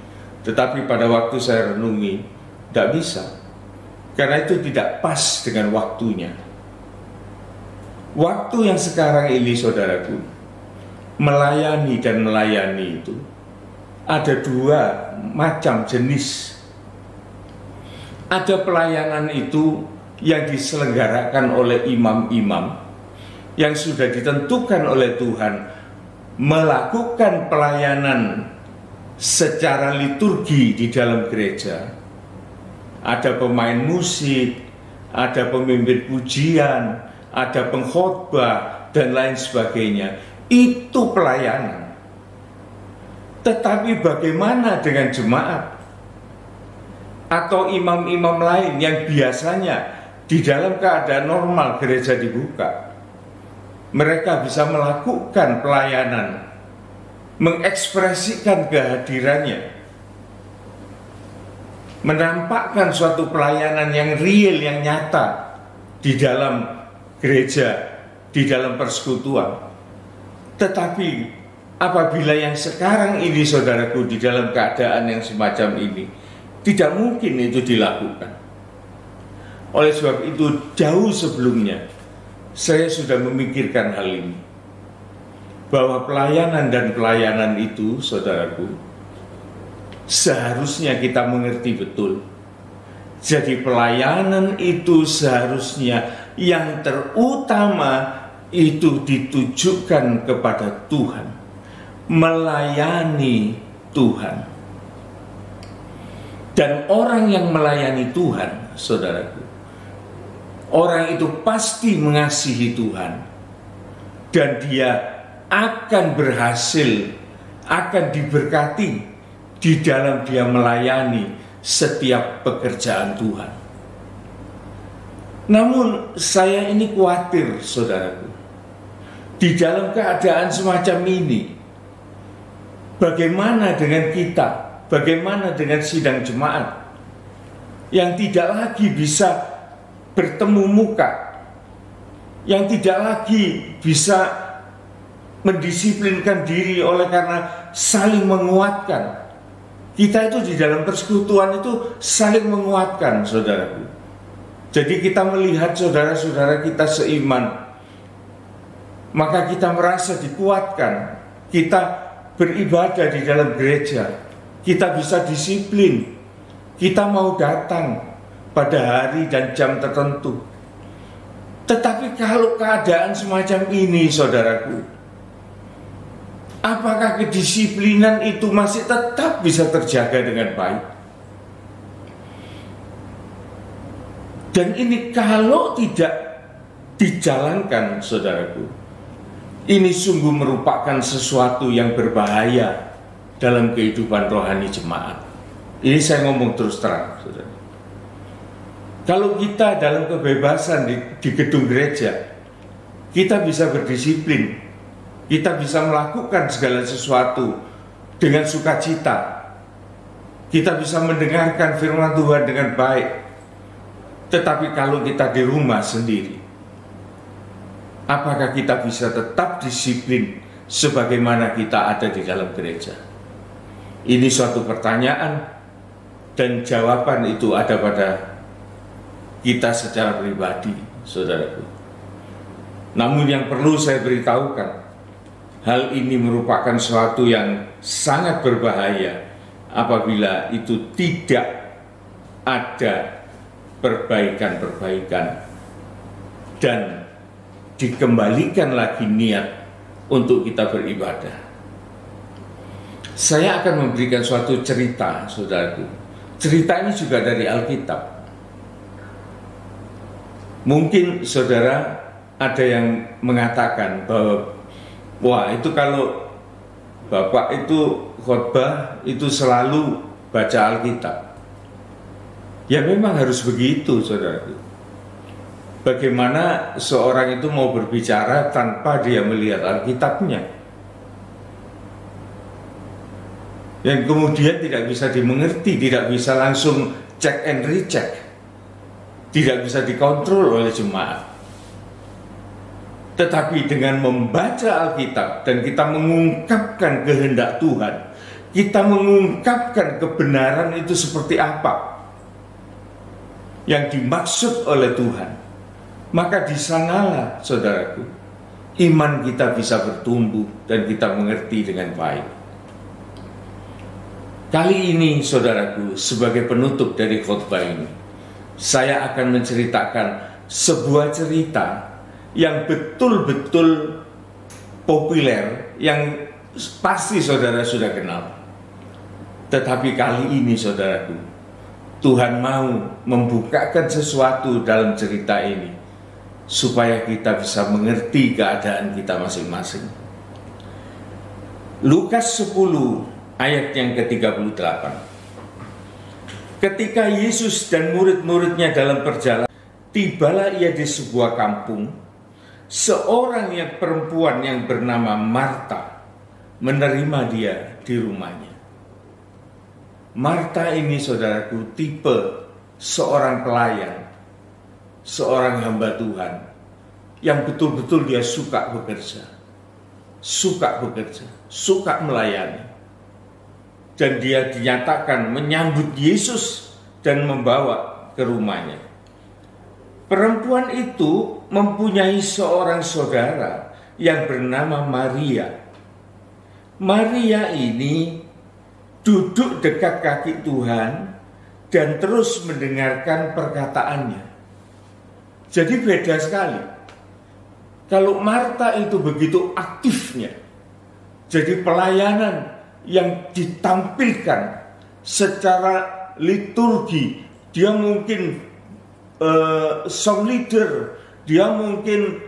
Tetapi pada waktu saya renungi, tidak bisa. Karena itu tidak pas dengan waktunya. Waktu yang sekarang ini, saudaraku, melayani dan melayani itu ada dua macam jenis. Ada pelayanan itu yang diselenggarakan oleh imam-imam yang sudah ditentukan oleh Tuhan, melakukan pelayanan secara liturgi di dalam gereja. Ada pemain musik, ada pemimpin pujian, ada pengkhotbah, dan lain sebagainya. Itu pelayanan. Tetapi bagaimana dengan jemaat? Atau imam-imam lain yang biasanya di dalam keadaan normal gereja dibuka, mereka bisa melakukan pelayanan, mengekspresikan kehadirannya, menampakkan suatu pelayanan yang real, yang nyata di dalam gereja, di dalam persekutuan. Tetapi apabila yang sekarang ini, saudaraku, di dalam keadaan yang semacam ini, tidak mungkin itu dilakukan. Oleh sebab itu, jauh sebelumnya saya sudah memikirkan hal ini, bahwa pelayanan dan pelayanan itu, saudaraku, seharusnya kita mengerti betul. Jadi pelayanan itu seharusnya yang terutama itu ditujukan kepada Tuhan, melayani Tuhan. Dan orang yang melayani Tuhan, saudaraku, orang itu pasti mengasihi Tuhan, dan dia akan berhasil, akan diberkati di dalam dia melayani setiap pekerjaan Tuhan. Namun saya ini khawatir, saudaraku, di dalam keadaan semacam ini, bagaimana dengan kita, bagaimana dengan sidang jemaat yang tidak lagi bisa bertemu muka, yang tidak lagi bisa mendisiplinkan diri oleh karena saling menguatkan. Kita itu di dalam persekutuan itu saling menguatkan, saudaraku. Jadi kita melihat saudara-saudara kita seiman, maka kita merasa dikuatkan. Kita beribadah di dalam gereja, kita bisa disiplin, kita mau datang pada hari dan jam tertentu. Tetapi kalau keadaan semacam ini, saudaraku, apakah kedisiplinan itu masih tetap bisa terjaga dengan baik? Dan ini kalau tidak dijalankan, saudaraku, ini sungguh merupakan sesuatu yang berbahaya dalam kehidupan rohani jemaat. Ini saya ngomong terus terang, saudara. Kalau kita dalam kebebasan di gedung gereja, kita bisa berdisiplin, kita bisa melakukan segala sesuatu dengan sukacita. Kita bisa mendengarkan firman Tuhan dengan baik. Tetapi kalau kita di rumah sendiri, apakah kita bisa tetap disiplin sebagaimana kita ada di dalam gereja? Ini suatu pertanyaan, dan jawaban itu ada pada kita secara pribadi, saudaraku. Namun yang perlu saya beritahukan, hal ini merupakan sesuatu yang sangat berbahaya apabila itu tidak ada perbaikan-perbaikan dan dikembalikan lagi niat untuk kita beribadah. Saya akan memberikan suatu cerita, saudaraku. Cerita ini juga dari Alkitab. Mungkin saudara ada yang mengatakan bahwa wah, itu kalau Bapak itu khotbah itu selalu baca Alkitab. Ya memang harus begitu, saudaraku. Bagaimana seorang itu mau berbicara tanpa dia melihat Alkitabnya? Yang kemudian tidak bisa dimengerti, tidak bisa langsung check and recheck, tidak bisa dikontrol oleh jemaat. Tetapi dengan membaca Alkitab dan kita mengungkapkan kehendak Tuhan, kita mengungkapkan kebenaran itu seperti apa yang dimaksud oleh Tuhan, maka di sanalah, saudaraku, iman kita bisa bertumbuh dan kita mengerti dengan baik. Kali ini, saudaraku, sebagai penutup dari khotbah ini, saya akan menceritakan sebuah cerita yang betul-betul populer, yang pasti saudara sudah kenal. Tetapi kali ini, saudaraku, Tuhan mau membukakan sesuatu dalam cerita ini supaya kita bisa mengerti keadaan kita masing-masing. Lukas 10 ayat yang ke-38. Ketika Yesus dan murid-muridnya dalam perjalanan, tibalah ia di sebuah kampung. Seorang yang perempuan yang bernama Marta menerima dia di rumahnya. Marta ini, saudaraku, tipe seorang pelayan, seorang hamba Tuhan yang betul-betul dia suka bekerja, suka melayani. Dan dia dinyatakan menyambut Yesus dan membawa ke rumahnya. Perempuan itu mempunyai seorang saudara yang bernama Maria. Maria ini duduk dekat kaki Tuhan dan terus mendengarkan perkataannya. Jadi beda sekali. Kalau Marta itu begitu aktifnya, jadi pelayanan yang ditampilkan secara liturgi, dia mungkin song leader, dia mungkin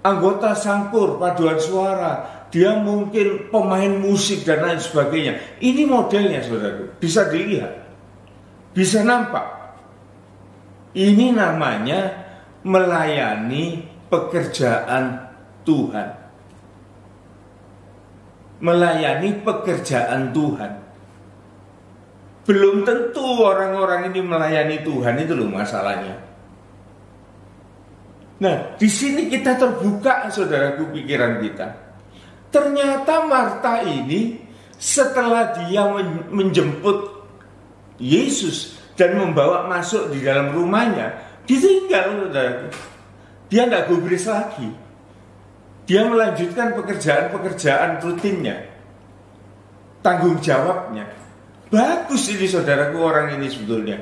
anggota sangkur paduan suara, dia mungkin pemain musik dan lain sebagainya. Ini modelnya, saudara, bisa dilihat, bisa nampak. Ini namanya melayani pekerjaan Tuhan. Melayani pekerjaan Tuhan. Belum tentu orang-orang ini melayani Tuhan, itu loh masalahnya. Nah, di sini kita terbuka, saudaraku, pikiran kita. Ternyata Marta ini setelah dia menjemput Yesus dan membawa masuk di dalam rumahnya, ditinggal, saudaraku. Dia tidak gubris lagi. Dia melanjutkan pekerjaan-pekerjaan rutinnya, tanggung jawabnya. Bagus ini, saudaraku, orang ini sebetulnya.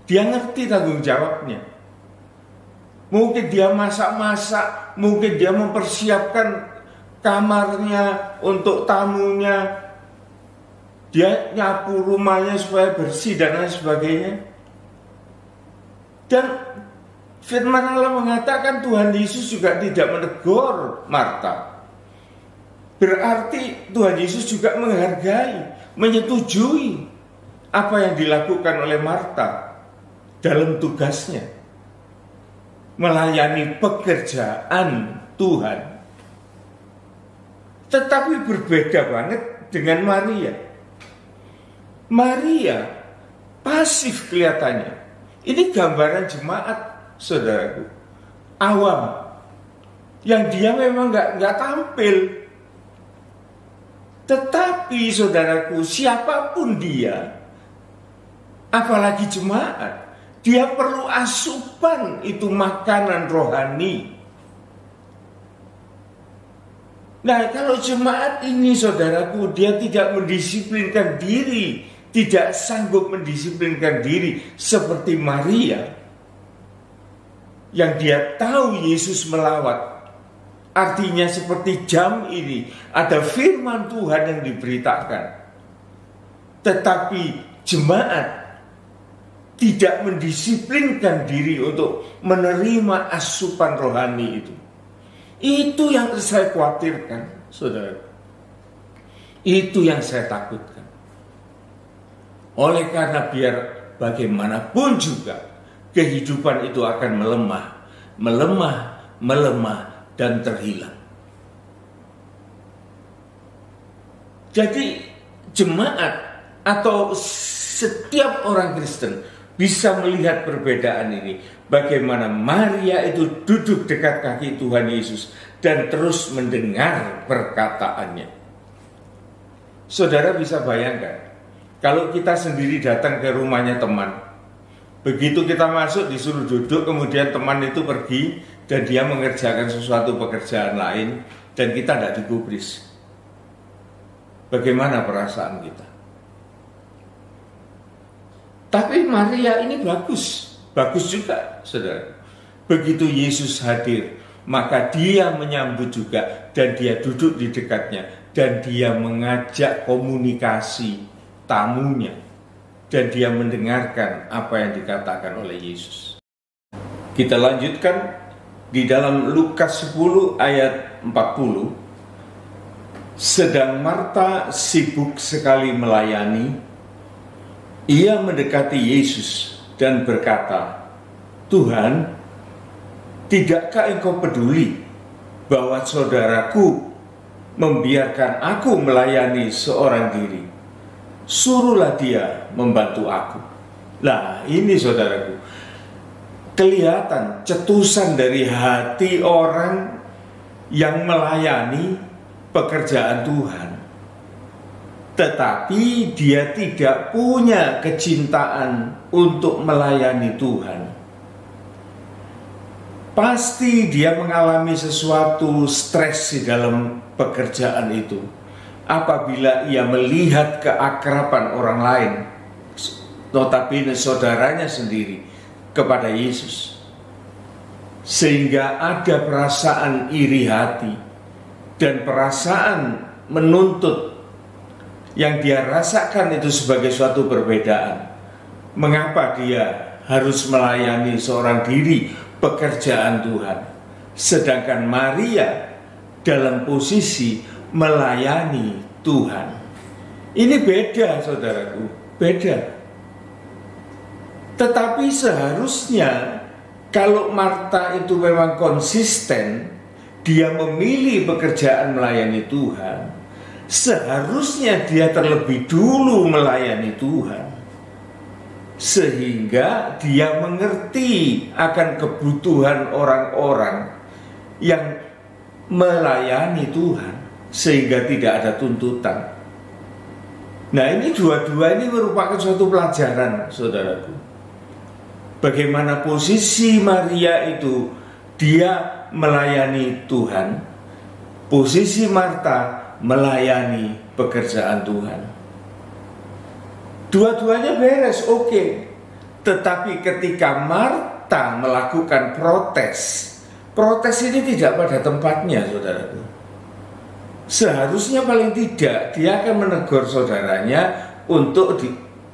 Dia ngerti tanggung jawabnya. Mungkin dia masak-masak, mungkin dia mempersiapkan kamarnya untuk tamunya, dia nyapu rumahnya supaya bersih dan lain sebagainya. Dan firman Allah mengatakan Tuhan Yesus juga tidak menegur Marta. Berarti Tuhan Yesus juga menghargai, menyetujui apa yang dilakukan oleh Marta dalam tugasnya melayani pekerjaan Tuhan. Tetapi berbeda banget dengan Maria. Maria pasif kelihatannya. Ini gambaran jemaat, saudaraku, awam, yang dia memang nggak tampil. Tetapi, saudaraku, siapapun dia, apalagi jemaat, dia perlu asupan, itu makanan rohani. Nah, kalau jemaat ini, saudaraku, dia tidak mendisiplinkan diri, tidak sanggup mendisiplinkan diri seperti Maria, yang dia tahu Yesus melawat. Artinya seperti jam ini ada firman Tuhan yang diberitakan, tetapi jemaat tidak mendisiplinkan diri untuk menerima asupan rohani itu. Itu yang saya khawatirkan, saudara. Itu yang saya takutkan. Oleh karena biar bagaimanapun juga kehidupan itu akan melemah dan terhilang. Jadi jemaat atau setiap orang Kristen bisa melihat perbedaan ini. Bagaimana Maria itu duduk dekat kaki Tuhan Yesus dan terus mendengar perkataannya. Saudara bisa bayangkan, kalau kita sendiri datang ke rumahnya teman, begitu kita masuk disuruh duduk, kemudian teman itu pergi dan dia mengerjakan sesuatu pekerjaan lain dan kita tidak digubris. Bagaimana perasaan kita? Tapi Maria ini bagus juga, saudara. Begitu Yesus hadir, maka dia menyambut juga dan dia duduk di dekatnya dan dia mengajak komunikasi tamunya dan dia mendengarkan apa yang dikatakan oleh Yesus. Kita lanjutkan di dalam Lukas 10 ayat 40. Sedang Marta sibuk sekali melayani, ia mendekati Yesus dan berkata, "Tuhan, tidakkah engkau peduli bahwa saudaraku membiarkan aku melayani seorang diri? Suruhlah dia membantu aku." Nah, ini saudaraku, kelihatan cetusan dari hati orang yang melayani pekerjaan Tuhan. Tetapi dia tidak punya kecintaan untuk melayani Tuhan. Pasti dia mengalami sesuatu stres di dalam pekerjaan itu. Apabila ia melihat keakraban orang lain, notabene saudaranya sendiri, kepada Yesus. Sehingga ada perasaan iri hati dan perasaan menuntut yang dia rasakan itu sebagai suatu perbedaan. Mengapa dia harus melayani seorang diri pekerjaan Tuhan, sedangkan Maria dalam posisi melayani Tuhan? Ini beda, saudaraku, beda. Tetapi seharusnya kalau Marta itu memang konsisten, dia memilih pekerjaan melayani Tuhan, seharusnya dia terlebih dulu melayani Tuhan, sehingga dia mengerti akan kebutuhan orang-orang yang melayani Tuhan, sehingga tidak ada tuntutan. Nah, ini dua-dua ini merupakan suatu pelajaran, saudaraku. Bagaimana posisi Maria itu, dia melayani Tuhan, posisi Marta melayani pekerjaan Tuhan. Dua-duanya beres, oke. Tetapi ketika Marta melakukan protes ini tidak pada tempatnya, saudaraku. Seharusnya paling tidak dia akan menegur saudaranya untuk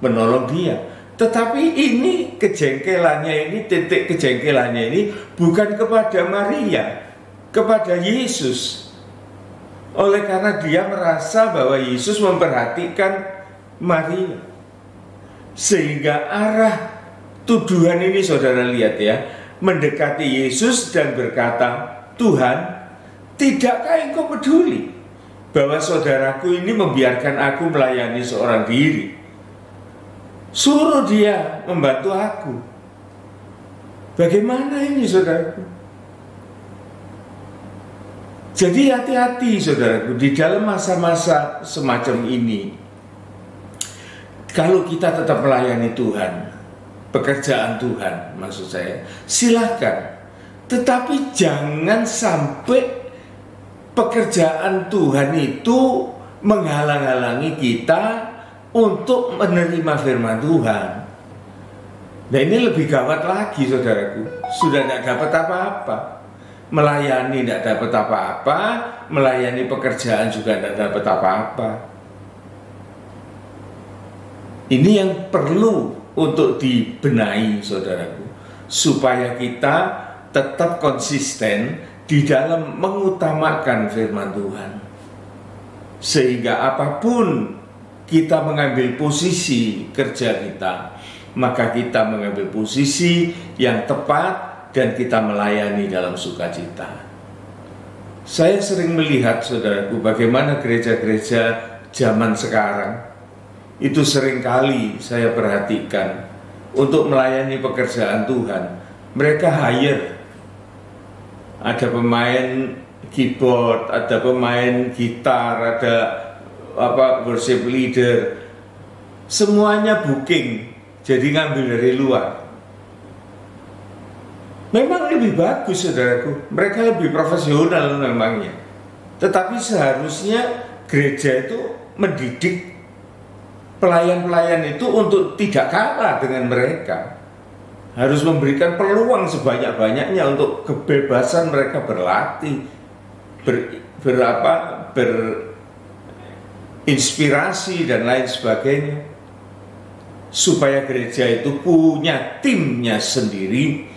menolong dia. Tetapi ini kejengkelannya ini, titik kejengkelannya ini bukan kepada Maria, kepada Yesus. Oleh karena dia merasa bahwa Yesus memperhatikan Maria. Sehingga arah tuduhan ini, saudara lihat ya, mendekati Yesus dan berkata, "Tuhan, tidakkah engkau peduli bahwa saudaraku ini membiarkan aku melayani seorang diri? Suruh dia membantu aku." Bagaimana ini, saudaraku? Jadi hati-hati, saudaraku, di dalam masa-masa semacam ini. Kalau kita tetap melayani Tuhan, pekerjaan Tuhan maksud saya, silahkan. Tetapi jangan sampai pekerjaan Tuhan itu menghalang-halangi kita untuk menerima firman Tuhan. Nah, ini lebih gawat lagi, saudaraku. Sudah tidak dapat apa-apa. Melayani tidak dapat apa-apa, melayani pekerjaan juga tidak dapat apa-apa. Ini yang perlu untuk dibenahi, saudaraku, supaya kita tetap konsisten di dalam mengutamakan firman Tuhan. Sehingga apapun kita mengambil posisi kerja kita, maka kita mengambil posisi yang tepat dan kita melayani dalam sukacita. Saya sering melihat, saudaraku, bagaimana gereja-gereja zaman sekarang itu seringkali saya perhatikan untuk melayani pekerjaan Tuhan. Mereka hire, ada pemain keyboard, ada pemain gitar, ada worship leader, semuanya booking, jadi ngambil dari luar. Memang lebih bagus, saudaraku, mereka lebih profesional memangnya. Tetapi seharusnya gereja itu mendidik pelayan-pelayan itu untuk tidak kalah dengan mereka. Harus memberikan peluang sebanyak-banyaknya untuk kebebasan mereka berlatih, berinspirasi dan lain sebagainya. Supaya gereja itu punya timnya sendiri,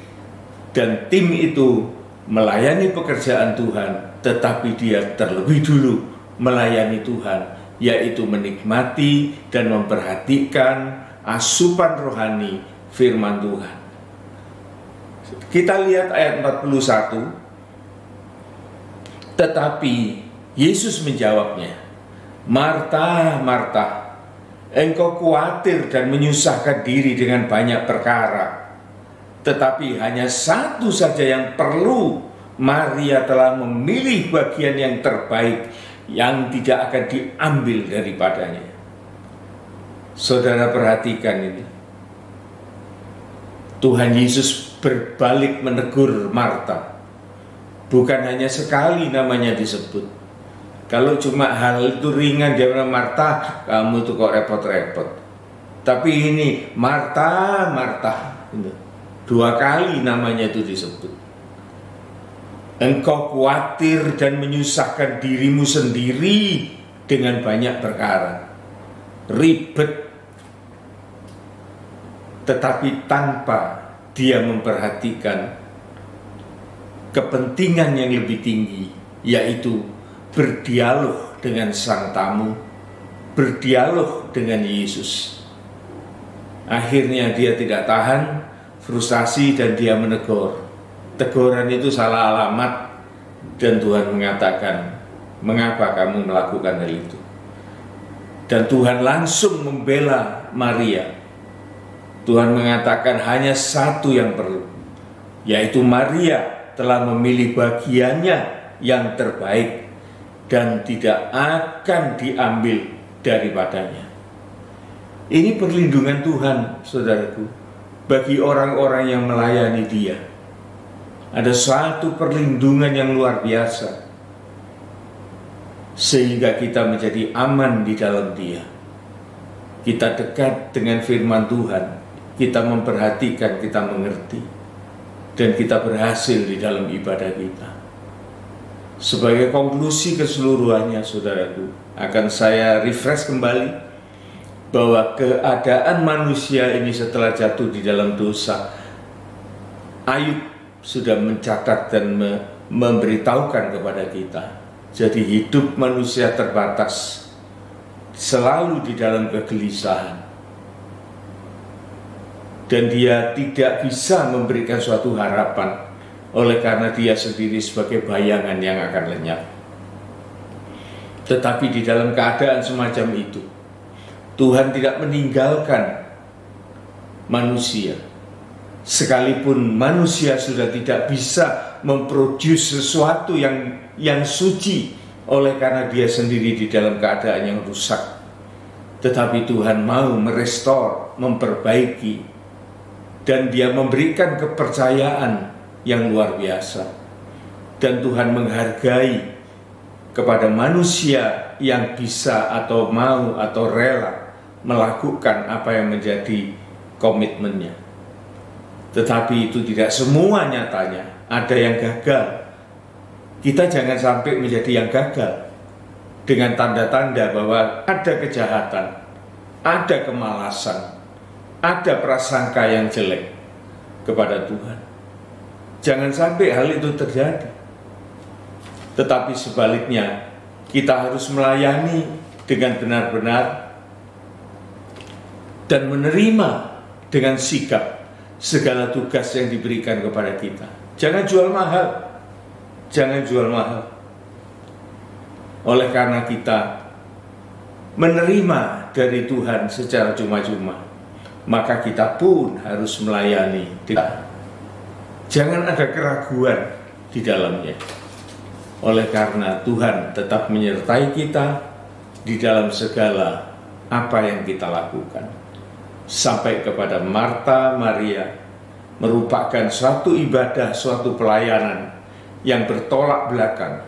dan tim itu melayani pekerjaan Tuhan, tetapi dia terlebih dulu melayani Tuhan, yaitu menikmati dan memperhatikan asupan rohani firman Tuhan. Kita lihat ayat 41. Tetapi Yesus menjawabnya, "Marta, Marta, engkau khawatir dan menyusahkan diri dengan banyak perkara. Tetapi hanya satu saja yang perlu. Maria telah memilih bagian yang terbaik, yang tidak akan diambil daripadanya." Saudara perhatikan ini. Tuhan Yesus berbalik menegur Marta. Bukan hanya sekali namanya disebut. Kalau cuma hal itu ringan, dia bilang, "Marta, kamu tuh kok repot-repot." Tapi ini Marta, Marta, 2 kali namanya itu disebut. Engkau khawatir dan menyusahkan dirimu sendiri dengan banyak perkara, ribet, tetapi tanpa dia memperhatikan kepentingan yang lebih tinggi, yaitu berdialog dengan sang tamu, berdialog dengan Yesus. Akhirnya dia tidak tahan, frustasi, dan dia menegur. Teguran itu salah alamat, dan Tuhan mengatakan, mengapa kamu melakukan hal itu? Dan Tuhan langsung membela Maria. Tuhan mengatakan hanya satu yang perlu, yaitu Maria telah memilih bagiannya yang terbaik dan tidak akan diambil daripadanya. Ini perlindungan Tuhan, saudaraku, bagi orang-orang yang melayani Dia. Ada suatu perlindungan yang luar biasa, sehingga kita menjadi aman di dalam Dia. Kita dekat dengan firman Tuhan, kita memperhatikan, kita mengerti, dan kita berhasil di dalam ibadah kita. Sebagai konklusi keseluruhannya, saudaraku, akan saya refresh kembali bahwa keadaan manusia ini setelah jatuh di dalam dosa, Ayub sudah mencatat dan memberitahukan kepada kita. Jadi hidup manusia terbatas, selalu di dalam kegelisahan, dan dia tidak bisa memberikan suatu harapan, oleh karena dia sendiri sebagai bayangan yang akan lenyap. Tetapi di dalam keadaan semacam itu, Tuhan tidak meninggalkan manusia. Sekalipun manusia sudah tidak bisa memproduksi sesuatu yang suci, oleh karena dia sendiri di dalam keadaan yang rusak. Tetapi Tuhan mau merestor, memperbaiki, dan Dia memberikan kepercayaan yang luar biasa. Dan Tuhan menghargai kepada manusia yang bisa atau mau atau rela melakukan apa yang menjadi komitmennya. Tetapi itu tidak semua nyatanya, ada yang gagal. Kita jangan sampai menjadi yang gagal dengan tanda-tanda bahwa ada kejahatan, ada kemalasan, ada prasangka yang jelek kepada Tuhan. Jangan sampai hal itu terjadi. Tetapi sebaliknya, kita harus melayani dengan benar-benar dan menerima dengan sikap segala tugas yang diberikan kepada kita. Jangan jual mahal. Jangan jual mahal. Oleh karena kita menerima dari Tuhan secara cuma-cuma, maka kita pun harus melayani. Jangan ada keraguan di dalamnya. Oleh karena Tuhan tetap menyertai kita di dalam segala apa yang kita lakukan. Sampai kepada Marta, Maria, merupakan suatu ibadah, suatu pelayanan yang bertolak belakang.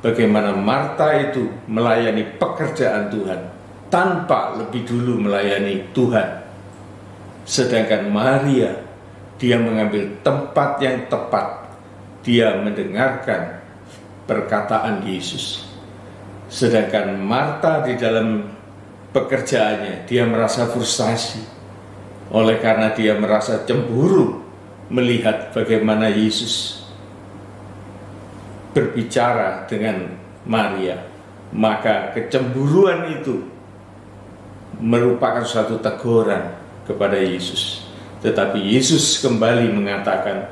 Bagaimana Marta itu melayani pekerjaan Tuhan tanpa lebih dulu melayani Tuhan. Sedangkan Maria, dia mengambil tempat yang tepat. Dia mendengarkan perkataan Yesus. Sedangkan Marta di dalam pekerjaannya, dia merasa frustasi. Oleh karena dia merasa cemburu melihat bagaimana Yesus berbicara dengan Maria. Maka kecemburuan itu merupakan suatu teguran kepada Yesus. Tetapi Yesus kembali mengatakan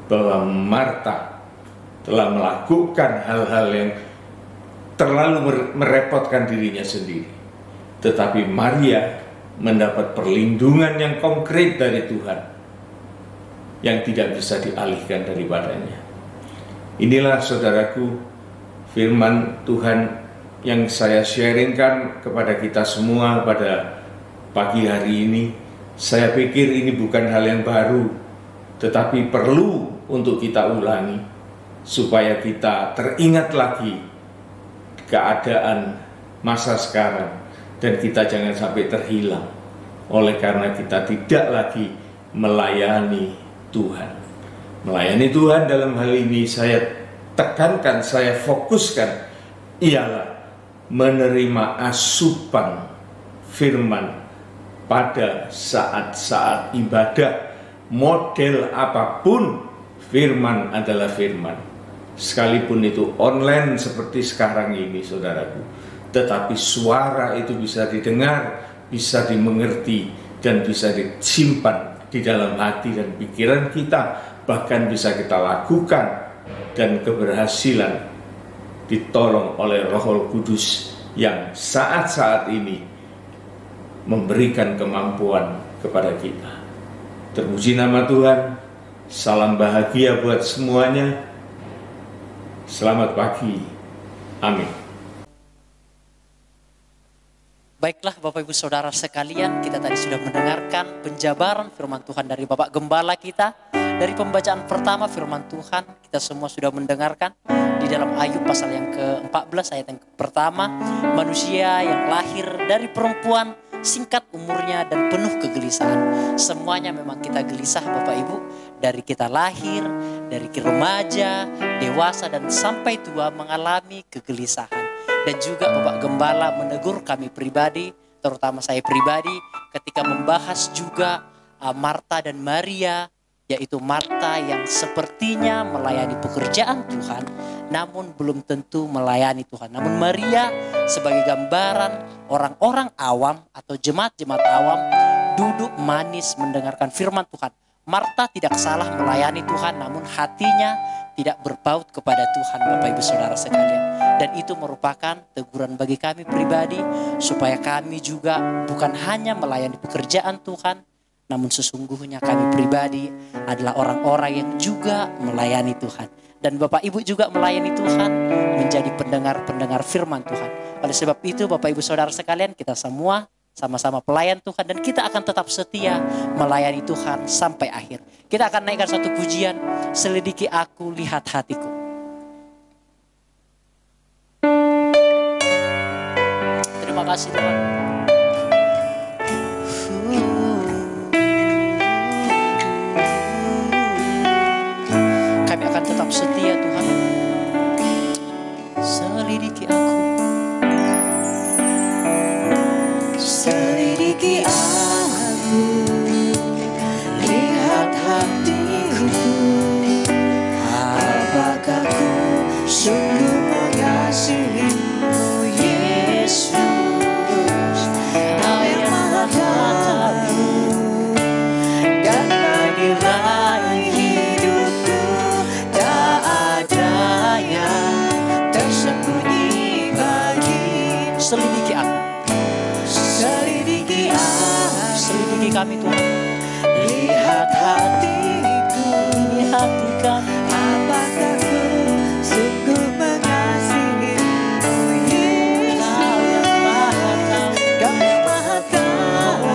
bahwa Marta telah melakukan hal-hal yang terlalu merepotkan dirinya sendiri. Tetapi Maria mendapat perlindungan yang konkret dari Tuhan yang tidak bisa dialihkan daripadanya. Inilah saudaraku firman Tuhan yang saya sharingkan kepada kita semua pada pagi hari ini. Saya pikir ini bukan hal yang baru, tetapi perlu untuk kita ulangi supaya kita teringat lagi keadaan masa sekarang dan kita jangan sampai terhilang oleh karena kita tidak lagi melayani Tuhan. Melayani Tuhan dalam hal ini saya tekankan, saya fokuskan ialah menerima asupan firman pada saat-saat ibadah. Model apapun, firman adalah firman. Sekalipun itu online seperti sekarang ini, saudaraku, tetapi suara itu bisa didengar, bisa dimengerti, dan bisa disimpan di dalam hati dan pikiran kita, bahkan bisa kita lakukan, dan keberhasilan ditolong oleh Roh Kudus yang saat-saat ini memberikan kemampuan kepada kita. Terpuji nama Tuhan. Salam bahagia buat semuanya. Selamat pagi. Amin. Baiklah Bapak Ibu Saudara sekalian, kita tadi sudah mendengarkan penjabaran firman Tuhan dari Bapak Gembala kita. Dari pembacaan pertama firman Tuhan, kita semua sudah mendengarkan di dalam Ayub pasal yang ke-14 ayat yang pertama. Manusia yang lahir dari perempuan, singkat umurnya dan penuh kegelisahan. Semuanya memang kita gelisah Bapak Ibu. Dari kita lahir, dari remaja, dewasa dan sampai tua mengalami kegelisahan. Dan juga Bapak Gembala menegur kami pribadi, terutama saya pribadi, ketika membahas juga Marta dan Maria, yaitu Marta yang sepertinya melayani pekerjaan Tuhan, namun belum tentu melayani Tuhan. Namun Maria sebagai gambaran orang-orang awam atau jemaat-jemaat awam duduk manis mendengarkan firman Tuhan. Marta tidak salah melayani Tuhan, namun hatinya tidak berpaut kepada Tuhan, Bapak Ibu Saudara sekalian. Dan itu merupakan teguran bagi kami pribadi, supaya kami juga bukan hanya melayani pekerjaan Tuhan, namun sesungguhnya kami pribadi adalah orang-orang yang juga melayani Tuhan. Dan Bapak Ibu juga melayani Tuhan, menjadi pendengar-pendengar firman Tuhan. Oleh sebab itu Bapak Ibu Saudara sekalian, kita semua sama-sama pelayan Tuhan, dan kita akan tetap setia melayani Tuhan sampai akhir. Kita akan naikkan satu pujian, selidiki aku, lihat hatiku. Terima kasih Tuhan. Kami akan tetap setia Tuhan. Selidiki aku. Selidiki aku, lihat hatiku, apakah ku sungguh mengasihimu Yesus, Kau yang maha tahu dan menilai hidupku, tak ada yang tersembunyi bagi. Selidiki aku. Selidiki kami Tuhan. Lihat hatiku, Lihat hati kami. apakah ku sungguh mengasihimu Yesus, Kau yang maha tahu Kau yang maha tahu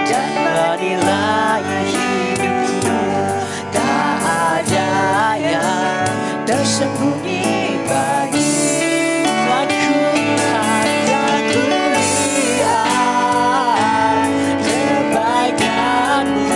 dan menilai hidupku, tak ada yang tersembunyi bagi. Aku lihat kebaikan-Mu,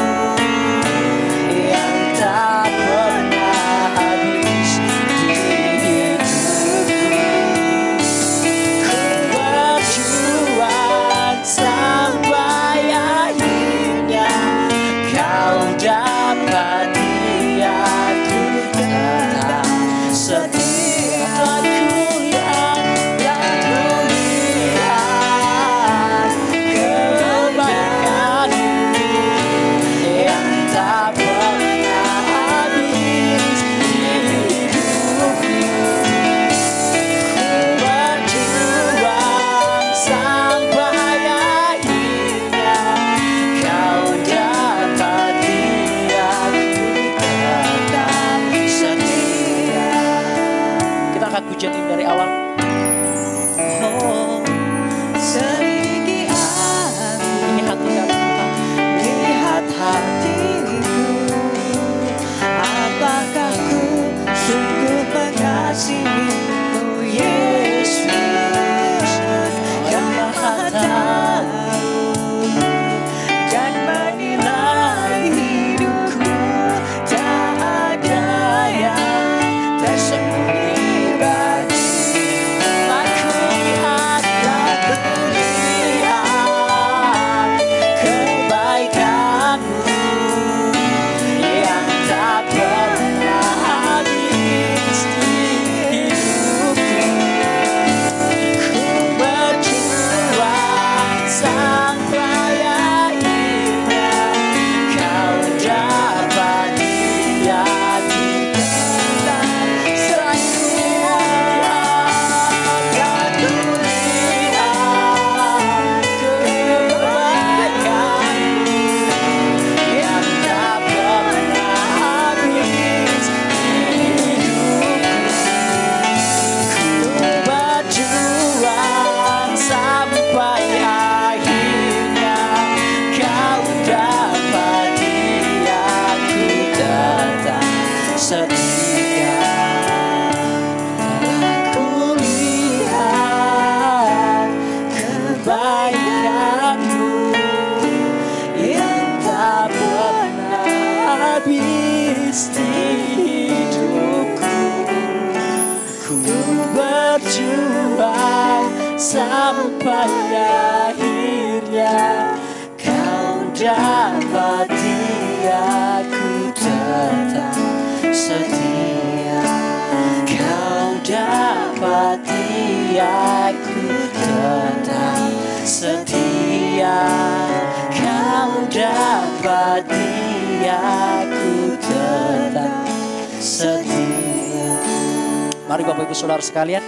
sampai akhirnya kau dapat diyakinkan. Selain akan kulihat kebaikan yang tak pernah habis hidupku. Ku berjuang sampai akhirnya kau dapati aku tetap setia. Aku lihat kebaikanmu yang tak pernah habis di hidupku. Ku berjuang sampai akhirnya kau dapati aku tetap setia. Kau dapati aku tetap setia. Kau dapati aku tetap setia. Mari Bapak Ibu Saudara sekalian,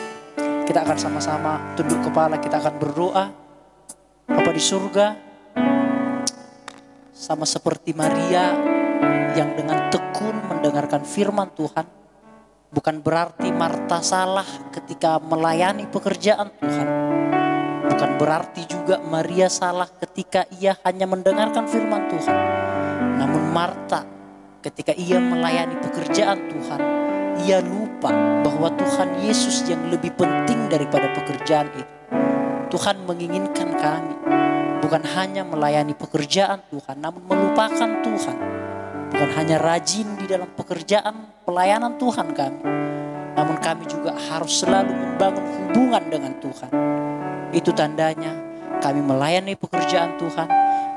kita akan sama-sama tunduk kepala, kita akan berdoa. Bapa di surga, sama seperti Maria yang dengan tekun mendengarkan firman Tuhan, bukan berarti Marta salah ketika melayani pekerjaan Tuhan. Bukan berarti juga Maria salah ketika ia hanya mendengarkan firman Tuhan. Namun Marta ketika ia melayani pekerjaan Tuhan, ia lupa bahwa Tuhan Yesus yang lebih penting daripada pekerjaan itu. Tuhan menginginkan kami bukan hanya melayani pekerjaan Tuhan, namun melupakan Tuhan. Bukan hanya rajin di dalam pekerjaan pelayanan Tuhan kami, namun kami juga harus selalu membangun hubungan dengan Tuhan. Itu tandanya kami melayani pekerjaan Tuhan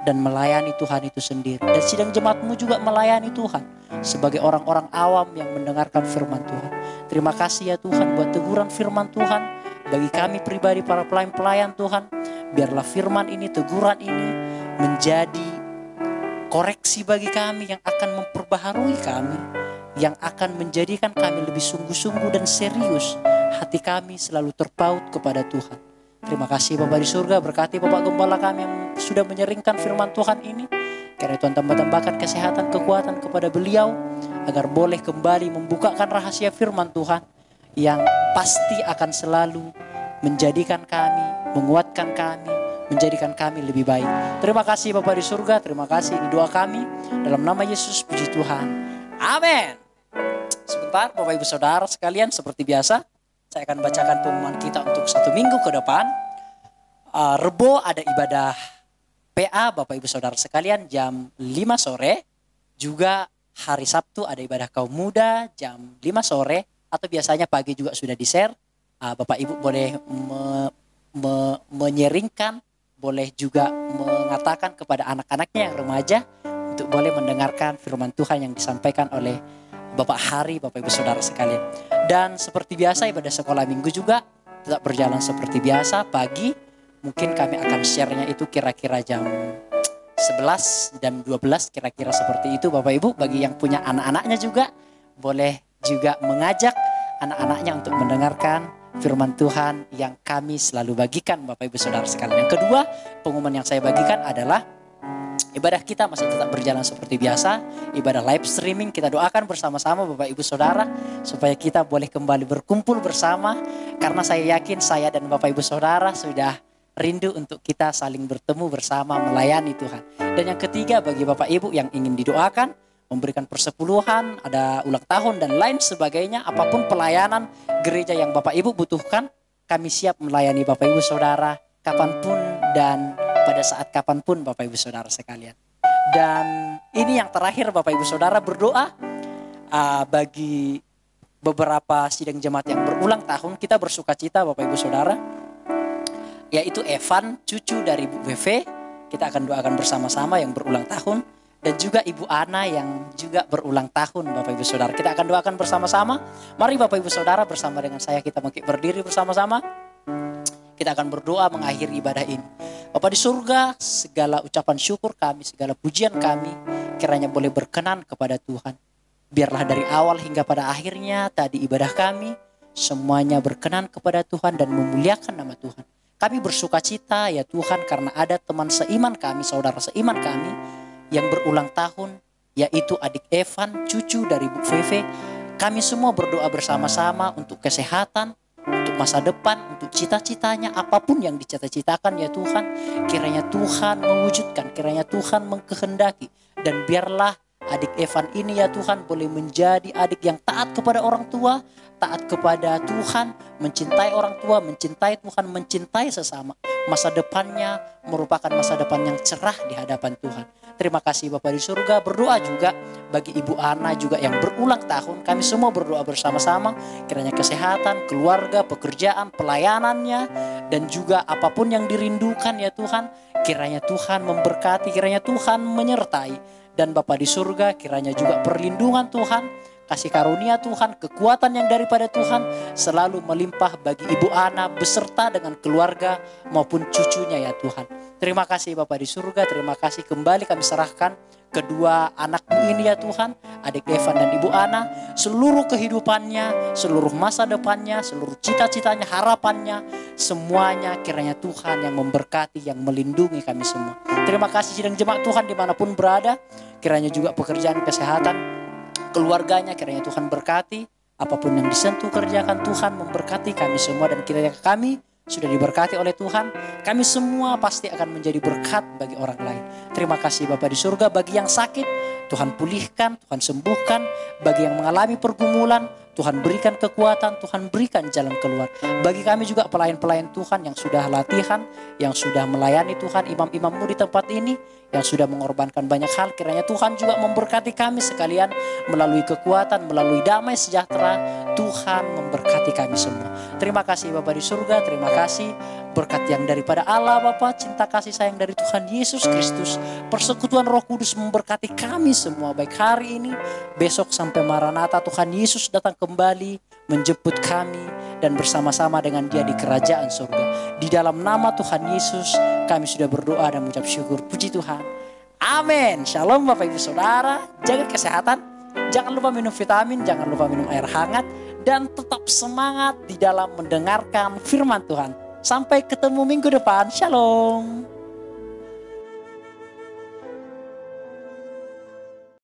dan melayani Tuhan itu sendiri. Dan sidang jemaatmu juga melayani Tuhan sebagai orang-orang awam yang mendengarkan firman Tuhan. Terima kasih ya Tuhan buat teguran firman Tuhan bagi kami pribadi para pelayan-pelayan Tuhan. Biarlah firman ini, teguran ini menjadi koreksi bagi kami yang akan memperbaharui kami, yang akan menjadikan kami lebih sungguh-sungguh dan serius. Hati kami selalu terpaut kepada Tuhan. Terima kasih Bapa di surga, berkati Bapak Gembala kami yang sudah menyeringkan firman Tuhan ini. Karena Tuhan tambah-tambahkan kesehatan, kekuatan kepada beliau, agar boleh kembali membukakan rahasia firman Tuhan yang pasti akan selalu menjadikan kami, menguatkan kami, menjadikan kami lebih baik. Terima kasih Bapa di surga, terima kasih, ini doa kami dalam nama Yesus, puji Tuhan. Amin. Sebentar Bapak Ibu Saudara sekalian, seperti biasa saya akan bacakan pengumuman kita untuk 1 minggu ke depan. Rebo ada ibadah PA Bapak Ibu Saudara sekalian jam 5 sore. Juga hari Sabtu ada ibadah kaum muda jam 5 sore. Atau biasanya pagi juga sudah di-share. Bapak Ibu boleh menyeringkan, boleh juga mengatakan kepada anak-anaknya yang remaja untuk boleh mendengarkan firman Tuhan yang disampaikan oleh Bapak Hari, Bapak Ibu Saudara sekalian. Dan seperti biasa ibadah sekolah minggu juga tetap berjalan seperti biasa pagi. Mungkin kami akan share-nya itu kira-kira jam 11 dan 12 kira-kira seperti itu Bapak Ibu. Bagi yang punya anak-anaknya juga boleh juga mengajak anak-anaknya untuk mendengarkan firman Tuhan yang kami selalu bagikan Bapak Ibu Saudara sekalian. Yang kedua, pengumuman yang saya bagikan adalah ibadah kita masih tetap berjalan seperti biasa. Ibadah live streaming kita doakan bersama-sama Bapak Ibu Saudara supaya kita boleh kembali berkumpul bersama. Karena saya yakin saya dan Bapak Ibu Saudara sudah rindu untuk kita saling bertemu bersama melayani Tuhan. Dan yang ketiga bagi Bapak Ibu yang ingin didoakan, memberikan persepuluhan, ada ulang tahun dan lain sebagainya, apapun pelayanan gereja yang Bapak Ibu butuhkan, kami siap melayani Bapak Ibu Saudara kapanpun dan pada saat kapanpun Bapak Ibu Saudara sekalian. Dan ini yang terakhir Bapak Ibu Saudara berdoa bagi beberapa sidang jemaat yang berulang tahun. Kita bersuka cita Bapak Ibu Saudara, yaitu Evan, cucu dari Bu WV. Kita akan doakan bersama-sama yang berulang tahun. Dan juga Ibu Ana yang juga berulang tahun Bapak Ibu Saudara. Kita akan doakan bersama-sama. Mari Bapak Ibu Saudara bersama dengan saya kita bangkit berdiri bersama-sama. kita akan berdoa mengakhiri ibadah ini. Bapa di surga, segala ucapan syukur kami, segala pujian kami, kiranya boleh berkenan kepada Tuhan. Biarlah dari awal hingga pada akhirnya tadi ibadah kami, semuanya berkenan kepada Tuhan dan memuliakan nama Tuhan. Kami bersuka cita ya Tuhan karena ada teman seiman kami, saudara seiman kami yang berulang tahun, yaitu adik Evan, cucu dari Bu Feve. Kami semua berdoa bersama-sama untuk kesehatan, untuk masa depan, untuk cita-citanya, apapun yang dicita-citakan ya Tuhan. Kiranya Tuhan mewujudkan, kiranya Tuhan mengkehendaki. Dan biarlah adik Evan ini ya Tuhan boleh menjadi adik yang taat kepada orang tua, taat kepada Tuhan, mencintai orang tua, mencintai Tuhan, mencintai sesama. Masa depannya merupakan masa depan yang cerah di hadapan Tuhan. Terima kasih Bapa di surga. Berdoa juga bagi Ibu Ana juga yang berulang tahun. Kami semua berdoa bersama-sama. Kiranya kesehatan, keluarga, pekerjaan, pelayanannya, dan juga apapun yang dirindukan ya Tuhan. Kiranya Tuhan memberkati, kiranya Tuhan menyertai. Dan Bapa di surga, kiranya juga perlindungan Tuhan, kasih karunia Tuhan, kekuatan yang daripada Tuhan selalu melimpah bagi Ibu Ana beserta dengan keluarga maupun cucunya ya Tuhan. Terima kasih Bapa di surga, terima kasih kembali kami serahkan kedua anakmu ini ya Tuhan, adik Evan dan Ibu Ana, seluruh kehidupannya, seluruh masa depannya, seluruh cita-citanya, harapannya, semuanya kiranya Tuhan yang memberkati, yang melindungi kami semua. Terima kasih sidang jemaat Tuhan dimanapun berada, kiranya juga pekerjaan kesehatan, keluarganya kiranya Tuhan berkati, apapun yang disentuh kerjakan Tuhan memberkati kami semua dan kiranya kami sudah diberkati oleh Tuhan, kami semua pasti akan menjadi berkat bagi orang lain. Terima kasih Bapa di surga, bagi yang sakit Tuhan pulihkan, Tuhan sembuhkan, bagi yang mengalami pergumulan Tuhan berikan kekuatan, Tuhan berikan jalan keluar. Bagi kami juga pelayan-pelayan Tuhan yang sudah latihan, yang sudah melayani Tuhan, imam-imammu di tempat ini, yang sudah mengorbankan banyak hal, kiranya Tuhan juga memberkati kami sekalian melalui kekuatan, melalui damai sejahtera, Tuhan memberkati kami semua. Terima kasih Bapa di surga, terima kasih berkat yang daripada Allah Bapa, cinta kasih sayang dari Tuhan Yesus Kristus, persekutuan Roh Kudus memberkati kami semua, baik hari ini, besok sampai Maranatha Tuhan Yesus datang kembali menjemput kami dan bersama-sama dengan Dia di kerajaan surga. Di dalam nama Tuhan Yesus kami sudah berdoa dan mengucap syukur. Puji Tuhan. Amin. Shalom Bapak Ibu Saudara. Jaga kesehatan. Jangan lupa minum vitamin, jangan lupa minum air hangat, dan tetap semangat di dalam mendengarkan firman Tuhan. Sampai ketemu minggu depan. Shalom.